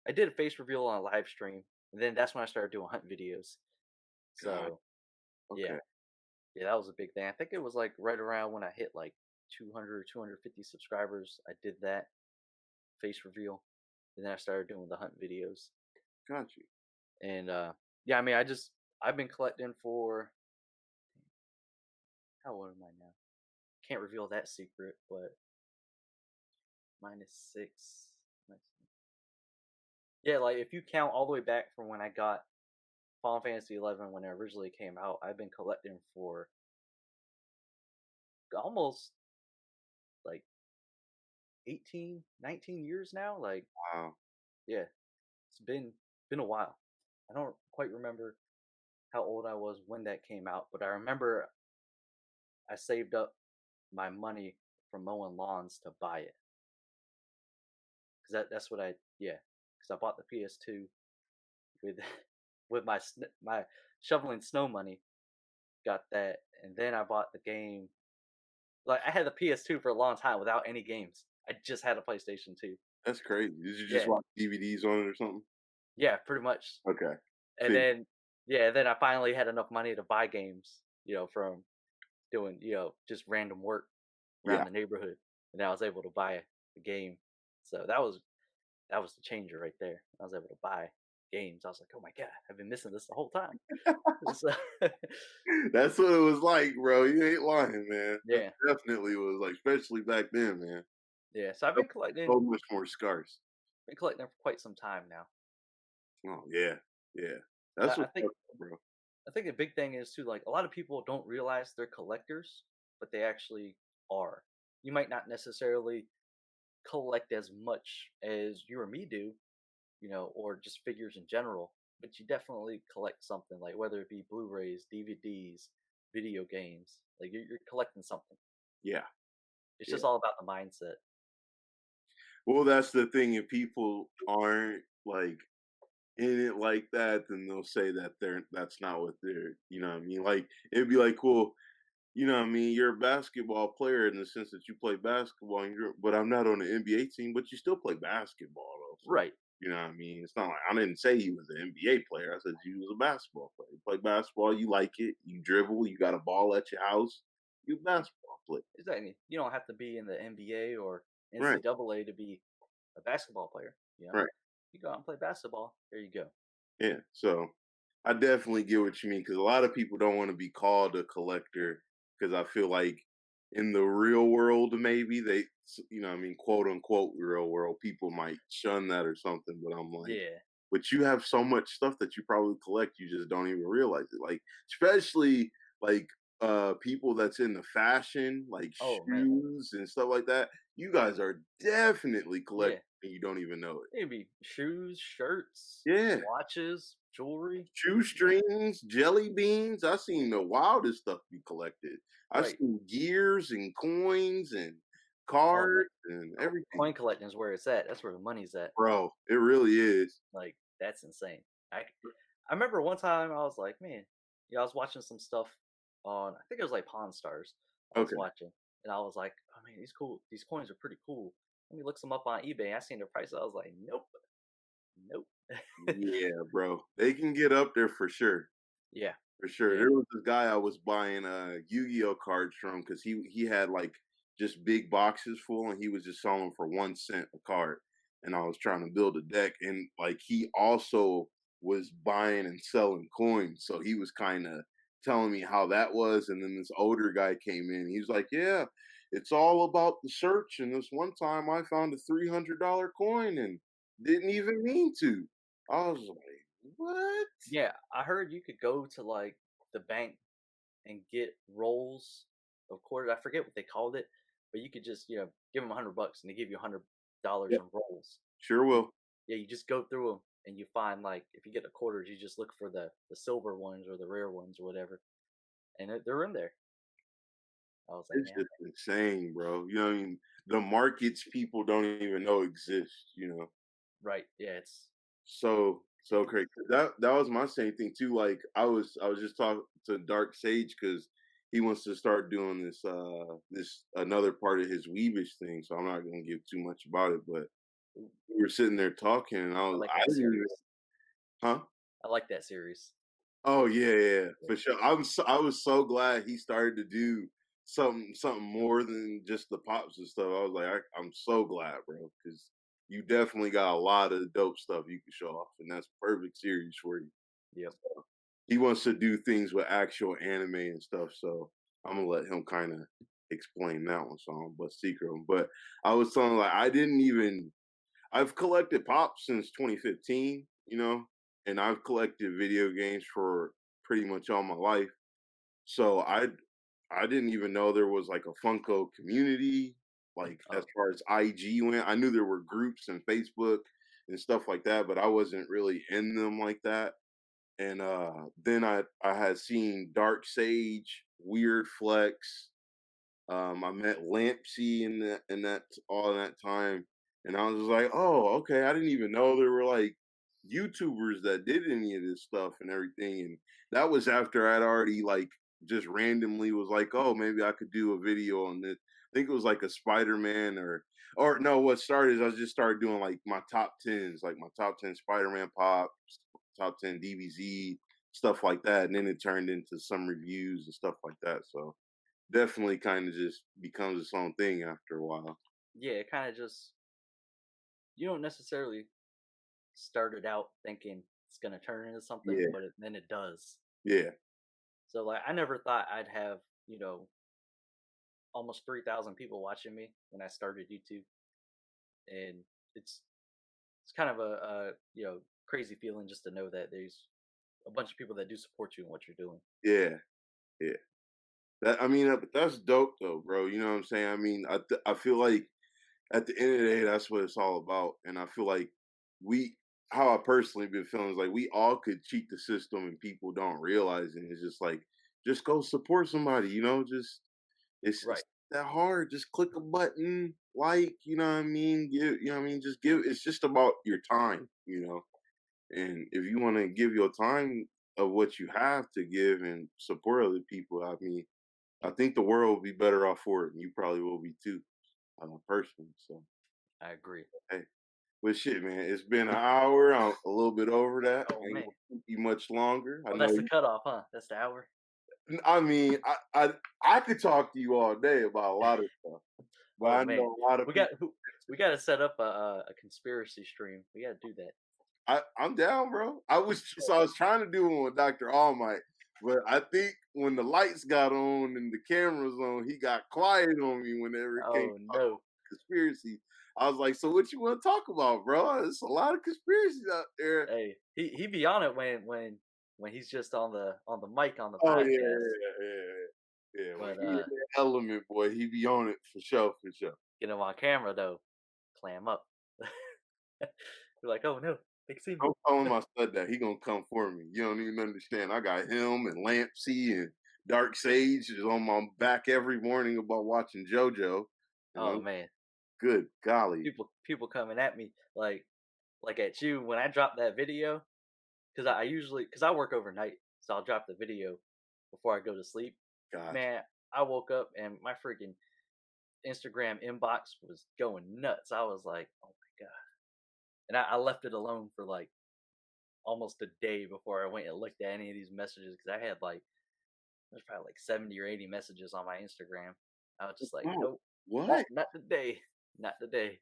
Speaker 2: I did a face reveal on a live stream, and then that's when I started doing hunt videos.
Speaker 1: God,
Speaker 2: So yeah,
Speaker 1: okay.
Speaker 2: yeah, that was a big thing. I think it was like right around when I hit like 200 or 250 subscribers. I did that face reveal, and then I started doing the hunt videos.
Speaker 1: got you.
Speaker 2: And yeah, I mean, I've been collecting for how old am I now? Can't reveal that secret, but -6. Yeah, like if you count all the way back from when I got Final Fantasy 11 when it originally came out, I've been collecting for almost like 18, 19 years now. Like,
Speaker 1: Wow,
Speaker 2: yeah, it's been a while. I don't quite remember how old I was when that came out, but I remember I saved up my money from mowing lawns to buy it because that's what I yeah because I bought the PS2 with with my shoveling snow money. Got that, and then I bought the game. Like I had the PS2 for a long time without any games. I just had a PlayStation 2.
Speaker 1: that's crazy. Did you just
Speaker 2: Yeah,
Speaker 1: watch DVDs on it or something?
Speaker 2: yeah, pretty much.
Speaker 1: Okay,
Speaker 2: And
Speaker 1: fig
Speaker 2: then yeah, then I finally had enough money to buy games. From doing just random work around
Speaker 1: yeah,
Speaker 2: the neighborhood, and I was able to buy the game. So that was the changer right there. I was able to buy games. I was like, oh my god, I've been missing this the whole time. So,
Speaker 1: that's what it was like, bro. You ain't lying, man. That
Speaker 2: yeah,
Speaker 1: definitely was like, especially back then, man.
Speaker 2: yeah. So I've
Speaker 1: Stuff was so much more scarce.
Speaker 2: been collecting for quite some time now.
Speaker 1: Oh yeah, yeah.
Speaker 2: I,
Speaker 1: That's
Speaker 2: I
Speaker 1: what's
Speaker 2: think
Speaker 1: up, bro.
Speaker 2: I think a big thing is too, like a lot of people don't realize they're collectors, but they actually are. You might not necessarily collect as much as you or me do, or just figures in general, but you definitely collect something, like whether it be Blu-rays, DVDs, video games. Like you're collecting something.
Speaker 1: Yeah,
Speaker 2: It's
Speaker 1: yeah.
Speaker 2: just all about the mindset.
Speaker 1: Well, that's the thing. If people aren't like in it like that, then they'll say that that's not what they're. You know what I mean? Like it'd be like, well, you know what I mean? You're a basketball player in the sense that you play basketball, but I'm not on the NBA team, but you still play basketball though. So
Speaker 2: Right.
Speaker 1: you know what I mean? It's not like I didn't say he was an NBA player. I said you was a basketball player. You play basketball, you like it, you dribble, you got a ball at your house, you a basketball player.
Speaker 2: Exactly. You don't have to be in the NBA or
Speaker 1: Right,
Speaker 2: NCAA to be a basketball player.
Speaker 1: right.
Speaker 2: You go out and play basketball. There you go.
Speaker 1: Yeah. So I definitely get what you mean because a lot of people don't want to be called a collector because I feel like in the real world, maybe you know, what I mean, quote unquote, real world, people might shun that or something. But I'm like,
Speaker 2: Yeah.
Speaker 1: but you have so much stuff that you probably collect, you just don't even realize it. Like, especially like people that's in the fashion, like
Speaker 2: Oh man.
Speaker 1: shoes and stuff like that. You guys are definitely collecting
Speaker 2: Yeah.
Speaker 1: and you don't even know it.
Speaker 2: Maybe shoes, shirts,
Speaker 1: Yeah.
Speaker 2: watches, jewelry. Yeah.
Speaker 1: Shoestrings, jelly beans. I seen the wildest stuff be collected. I
Speaker 2: Right.
Speaker 1: seen gears and coins and
Speaker 2: Oh man.
Speaker 1: cards and everything.
Speaker 2: Coin collecting is where it's at. That's where the money's at.
Speaker 1: Bro, it really is.
Speaker 2: Like that's insane. I remember one time I was like, man, I was watching some stuff on, I think it was like Pawn Stars. I was
Speaker 1: Okay.
Speaker 2: watching, and I was like, oh man, these coins are pretty cool. Let me look some up on eBay. I seen the price. I was like, nope, nope.
Speaker 1: Yeah, bro. They can get up there for sure.
Speaker 2: Yeah,
Speaker 1: For sure.
Speaker 2: yeah,
Speaker 1: There was this guy I was buying Yu-Gi-Oh cards from because he had like just big boxes full and he was just selling for 1 cent a card. And I was trying to build a deck and like he also was buying and selling coins. So he was kind of telling me how that was. And then this older guy came in. He was like, yeah, it's all about the search. And this one time I found a $300 coin and didn't even mean to. I was like, what?
Speaker 2: yeah. I heard you could go to like the bank and get rolls of quarters. I forget what they called it, but you could just give them $100 and they give you $100
Speaker 1: Yeah,
Speaker 2: in rolls.
Speaker 1: sure
Speaker 2: And
Speaker 1: will.
Speaker 2: yeah, you just go through them and you find like if you get the quarters, you just look for the silver ones or the rare ones or whatever, and they're in there. I was like,
Speaker 1: It's
Speaker 2: man,
Speaker 1: just insane, bro. You know what I mean? The markets people don't even know exist, you know?
Speaker 2: right? Yeah, it's
Speaker 1: So crazy. That was my same thing too. Like I was just talking to Dark Sage because he wants to start doing this another part of his Weebish thing. So I'm not gonna give too much about it, but we were sitting there talking and
Speaker 2: I like
Speaker 1: I
Speaker 2: that
Speaker 1: didn't even
Speaker 2: series.
Speaker 1: huh?
Speaker 2: I like that series.
Speaker 1: Oh yeah, yeah, yeah,
Speaker 2: Yeah,
Speaker 1: for sure. I was so glad he started to do something more than just the pops and stuff. I was like, I'm so glad, bro, because you definitely got a lot of dope stuff you can show off, and that's perfect series for you.
Speaker 2: Yep.
Speaker 1: He wants to do things with actual anime and stuff, so I'm gonna let him kind of explain that one. So I'm but secret him. But I was telling like I didn't even I've collected pop since 2015, and I've collected video games for pretty much all my life. So I didn't even know there was like a Funko community, like as
Speaker 2: Oh,
Speaker 1: far as IG went. I knew there were groups and Facebook and stuff like that, but I wasn't really in them like that. And then I had seen Dark Sage, Weird Flex, I met Lampsey in that all that time, and I was like, "Oh, okay." I didn't even know there were like YouTubers that did any of this stuff and everything. And that was after I'd already like just randomly was like, "Oh, maybe I could do a video on this." I think it was like a Spider-Man or no. What started is I just started doing like my top tens, like my top 10 Spider-Man pop, top 10 DBZ, stuff like that, and then it turned into some reviews and stuff like that. So definitely kind of just becomes its own thing after a while.
Speaker 2: yeah. It kind of just you don't necessarily start it out thinking it's gonna turn into something,
Speaker 1: Yeah,
Speaker 2: but then it does.
Speaker 1: yeah,
Speaker 2: So like, I never thought I'd have almost 3,000 people watching me when I started YouTube, and it's it's kind of a crazy feeling just to know that there's a bunch of people that do support you in what you're doing.
Speaker 1: yeah, yeah. That I mean, but that's dope though, bro. You know what I'm saying? I mean, I feel like at the end of the day, that's what it's all about. And I feel like we, how I personally been feeling is like we all could cheat the system and people don't realize it. It's just like, just go support somebody, just it's
Speaker 2: Right.
Speaker 1: that hard. Just click a button, like, you know what I mean? Just give it's just about your time. And if you want to give your time of what you have to give and support other people, I mean, I think the world will be better off for it, and you probably will be too, personally. So,
Speaker 2: I agree.
Speaker 1: hey, but shit, man, it's been an hour. I'm a little bit over that.
Speaker 2: Oh
Speaker 1: I ain't
Speaker 2: man.
Speaker 1: gonna keep you much longer. I
Speaker 2: Oh,
Speaker 1: know
Speaker 2: that's the
Speaker 1: you.
Speaker 2: cutoff, huh? That's the hour.
Speaker 1: I mean, I could talk to you all day about a lot of stuff, but
Speaker 2: Oh
Speaker 1: I
Speaker 2: man,
Speaker 1: know a lot of
Speaker 2: we
Speaker 1: people.
Speaker 2: got we got to set up a conspiracy stream. We got to do that.
Speaker 1: I'm down, bro. I was trying to do one with Dr. All Might, but I think when the lights got on and the cameras on, he got quiet on me whenever it came
Speaker 2: Oh
Speaker 1: to
Speaker 2: no.
Speaker 1: conspiracy. I was like, "So what you want to talk about, bro? There's a lot of conspiracies out there."
Speaker 2: Hey, he be on it when he's just on the mic on the
Speaker 1: Oh yeah,
Speaker 2: podcast.
Speaker 1: yeah, yeah, yeah. Yeah, when
Speaker 2: But
Speaker 1: he in that element, boy, he be on it for sure, for sure.
Speaker 2: get him on camera though, clam up. You're like, oh no, they can see me.
Speaker 1: I'm telling my son that he gonna come for me. You don't even understand. I got him and Lampsey and Dark Sage is on my back every morning about watching JoJo, and
Speaker 2: Oh
Speaker 1: I'm
Speaker 2: man,
Speaker 1: good golly,
Speaker 2: people coming at me like at you when I drop that video because I usually because I work overnight, so I'll drop the video before I go to sleep.
Speaker 1: gosh,
Speaker 2: Man, I woke up and my freaking Instagram inbox was going nuts. I was like, oh my god, and I left it alone for like almost a day before I went and looked at any of these messages because I had like there's probably like 70 or 80 messages on my Instagram. I was just like,
Speaker 1: about
Speaker 2: nope,
Speaker 1: what?
Speaker 2: not today, not today.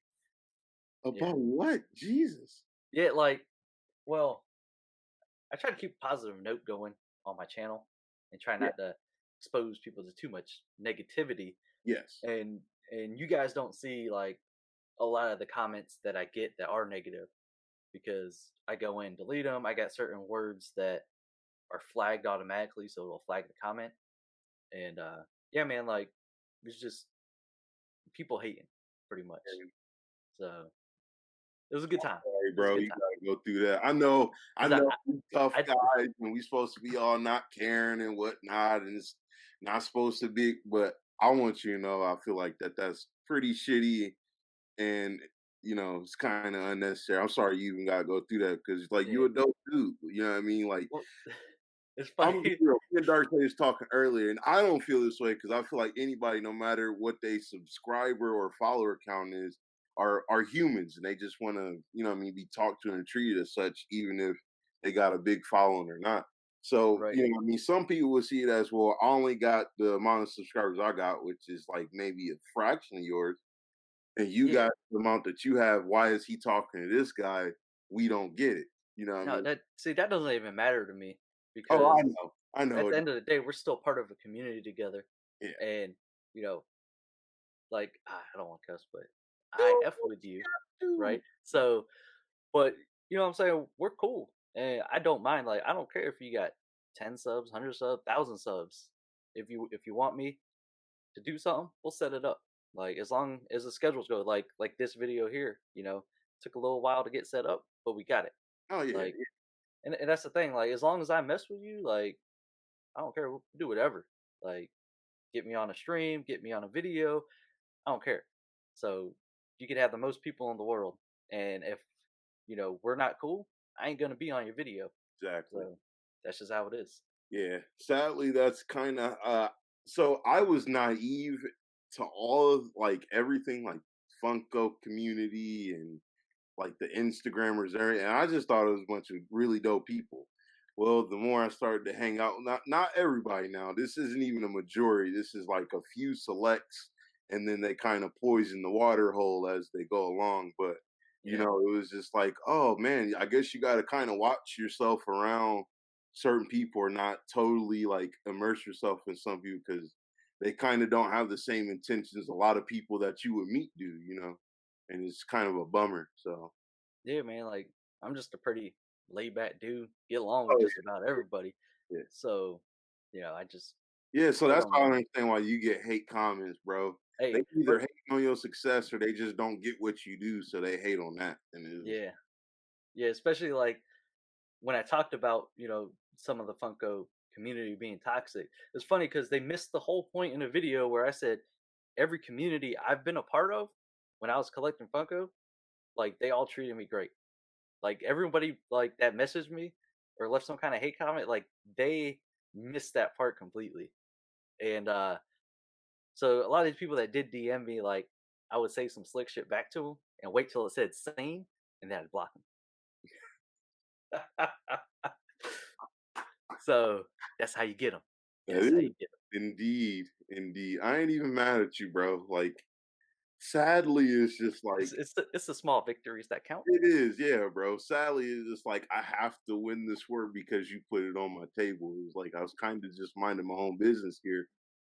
Speaker 2: Yeah,
Speaker 1: About what? Jesus.
Speaker 2: yeah, like well, I try to keep a positive note going on my channel and try
Speaker 1: Yeah.
Speaker 2: not to expose people to too much negativity.
Speaker 1: Yes.
Speaker 2: And you guys don't see like a lot of the comments that I get that are negative because I go in delete them. I got certain words that are flagged automatically, so it'll flag the comment. And yeah, man, like it's just people hating pretty much. So it was a good time.
Speaker 1: Sorry,
Speaker 2: It was a
Speaker 1: bro.
Speaker 2: good
Speaker 1: You
Speaker 2: time
Speaker 1: gotta go through that. I know. I
Speaker 2: because
Speaker 1: know. We tough
Speaker 2: I
Speaker 1: guys, and we supposed to be all not caring and whatnot, and it's not supposed to be. But I want you to know, I feel like that's pretty shitty, and it's kind of unnecessary. I'm sorry you even gotta go through that because, like, you
Speaker 2: yeah.
Speaker 1: a dope dude. You know what I mean? Like,
Speaker 2: Well, it's
Speaker 1: I'm gonna be
Speaker 2: funny.
Speaker 1: real. Me and Dark was talking earlier, and I don't feel this way because I feel like anybody, no matter what they subscriber or follower count is, are humans, and they just want to, what I mean, be talked to and treated as such, even if they got a big following or not. So,
Speaker 2: Right.
Speaker 1: what I mean, some people will see it as, well, I only got the amount of subscribers I got, which is like maybe a fraction of yours. and you
Speaker 2: Yeah.
Speaker 1: got the amount that you have. Why is he talking to this guy? We don't get it. You know what I
Speaker 2: No,
Speaker 1: mean?
Speaker 2: that doesn't even matter to me
Speaker 1: Oh, I
Speaker 2: because
Speaker 1: know. I know
Speaker 2: at
Speaker 1: it.
Speaker 2: the end of the day, we're still part of a community together,
Speaker 1: Yeah.
Speaker 2: and you know, like I don't want to cuss, but I
Speaker 1: Do
Speaker 2: f
Speaker 1: what
Speaker 2: with
Speaker 1: you
Speaker 2: you,
Speaker 1: gotta do.
Speaker 2: right? So, but you know what I'm saying? We're cool, and I don't mind. Like I don't care if you got 10 subs, 100 subs, 1,000 subs. If you want me to do something, we'll set it up. Like as long as the schedules go, like this video here, took a little while to get set up, but we got it.
Speaker 1: Oh yeah,
Speaker 2: Like, and that's the thing. Like as long as I mess with you, like I don't care. We'll do whatever. Like get me on a stream, get me on a video. I don't care. So you could have the most people in the world, and if we're not cool, I ain't gonna be on your video.
Speaker 1: exactly.
Speaker 2: So that's just how it is.
Speaker 1: Yeah. Sadly, that's kind of so I was naive to all of like everything like Funko community and like the Instagrammers there, and I just thought it was a bunch of really dope people. Well, the more I started to hang out, not everybody now. This isn't even a majority. This is like a few selects, and then they kind of poison the water hole as they go along. But
Speaker 2: Yeah.
Speaker 1: it was just like, oh man, I guess you got to kind of watch yourself around certain people, or not totally like immerse yourself in some people because they kind of don't have the same intentions a lot of people that you would meet do. And it's kind of a bummer. So,
Speaker 2: Yeah, man. Like I'm just a pretty laid back dude. Get along with
Speaker 1: oh
Speaker 2: just about everybody.
Speaker 1: yeah,
Speaker 2: So, I just
Speaker 1: yeah. So
Speaker 2: I
Speaker 1: that's
Speaker 2: don't
Speaker 1: why I
Speaker 2: know.
Speaker 1: don't understand why you get hate comments, bro. They
Speaker 2: Hey,
Speaker 1: either
Speaker 2: but
Speaker 1: hate on your success or they just don't get what you do, so they hate on that. And it's
Speaker 2: yeah, yeah. Especially like when I talked about some of the Funko community being toxic. It's funny because they missed the whole point in a video where I said every community I've been a part of when I was collecting Funko, like they all treated me great. Like everybody like that messaged me or left some kind of hate comment, like they missed that part completely. And so a lot of these people that did DM me, like I would say some slick shit back to them and wait till it said sane, and then I'd block them. So that's how you get them.
Speaker 1: that
Speaker 2: That's how
Speaker 1: is
Speaker 2: you get them.
Speaker 1: indeed, indeed. I ain't even mad at you, bro. Like, sadly, it's just like
Speaker 2: It's the small victories that count.
Speaker 1: it is, yeah, bro. Sadly, it's just like I have to win this war because you put it on my table. It was like I was kind of just minding my own business here.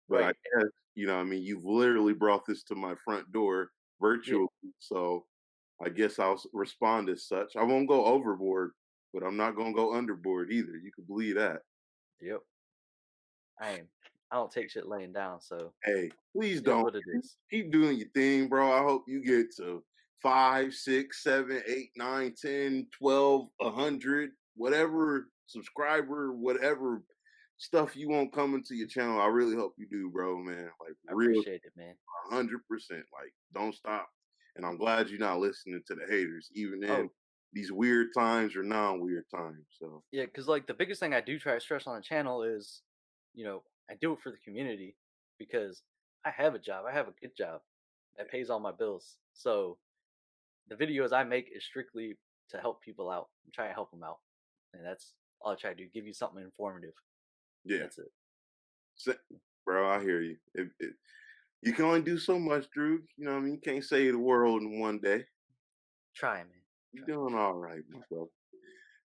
Speaker 1: But I
Speaker 2: Right.
Speaker 1: guess, I mean, you've literally brought this to my front door
Speaker 2: Yeah.
Speaker 1: virtually. So I guess I'll respond as such. I won't go overboard, but I'm not going to go underboard either. You can believe that.
Speaker 2: Yep. I don't take shit laying down, so
Speaker 1: Hey, please
Speaker 2: it is
Speaker 1: don't.
Speaker 2: what it is.
Speaker 1: Keep doing your thing, bro. I hope you get to 5, 6, 7, 8, 9, 10, 12, 100, whatever subscriber, whatever stuff you want coming to your channel. I really hope you do, bro, man. Like,
Speaker 2: I
Speaker 1: real
Speaker 2: appreciate it, man.
Speaker 1: 100%. Like, don't stop. And I'm glad you're not listening to the haters, even in
Speaker 2: Oh,
Speaker 1: these weird times or non-weird times. So,
Speaker 2: yeah, because like the biggest thing I do try to stress on the channel is, I do it for the community because I have a job. I have a good job that pays all my bills. So the videos I make is strictly to help people out. I'm trying to help them out, and that's all I try to do. Give you something informative.
Speaker 1: yeah.
Speaker 2: That's it.
Speaker 1: Sa- Bro, I hear you. You can only do so much, Drew. You know what I mean? You can't save the world in one day.
Speaker 2: Try, man.
Speaker 1: You're
Speaker 2: Try.
Speaker 1: doing all right, my brother.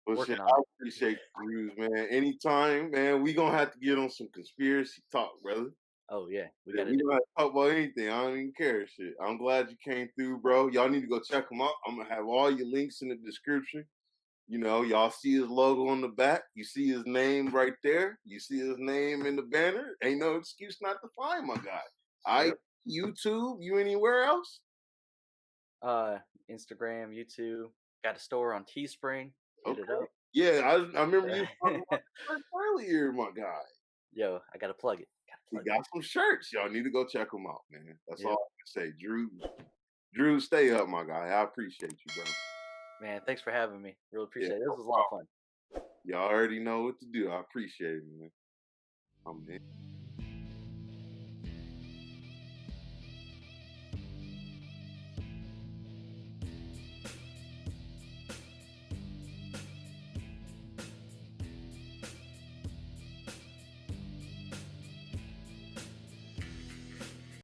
Speaker 1: But shit,
Speaker 2: Working on
Speaker 1: I
Speaker 2: it.
Speaker 1: appreciate the Drews, man. Anytime, man, we gonna have to get on some conspiracy talk, brother.
Speaker 2: Oh yeah, we
Speaker 1: Yeah,
Speaker 2: got to
Speaker 1: we
Speaker 2: do
Speaker 1: gonna
Speaker 2: it.
Speaker 1: have to talk about anything. I don't even care, shit. I'm glad you came through, bro. Y'all need to go check him out. I'm gonna have all your links in the description. Y'all see his logo on the back. You see his name right there. You see his name in the banner. Ain't no excuse not to find my guy. I
Speaker 2: Yep.
Speaker 1: YouTube. You anywhere else?
Speaker 2: Uh, Instagram, YouTube. Got a store on Teespring. Hit it
Speaker 1: Okay.
Speaker 2: up.
Speaker 1: Yeah, I remember you talking about shirts earlier, my guy.
Speaker 2: Yo, I gotta plug it. Gotta
Speaker 1: He
Speaker 2: plug it.
Speaker 1: got some shirts. Y'all need to go check them out, man. That's all
Speaker 2: Yep.
Speaker 1: I can say. Drew, stay up, my guy. I appreciate you, bro.
Speaker 2: Man, thanks for having me. Really
Speaker 1: Yeah,
Speaker 2: appreciate it. This
Speaker 1: no
Speaker 2: was a lot of
Speaker 1: problem.
Speaker 2: fun.
Speaker 1: Y'all already know what to do. I appreciate it, man. I'm in.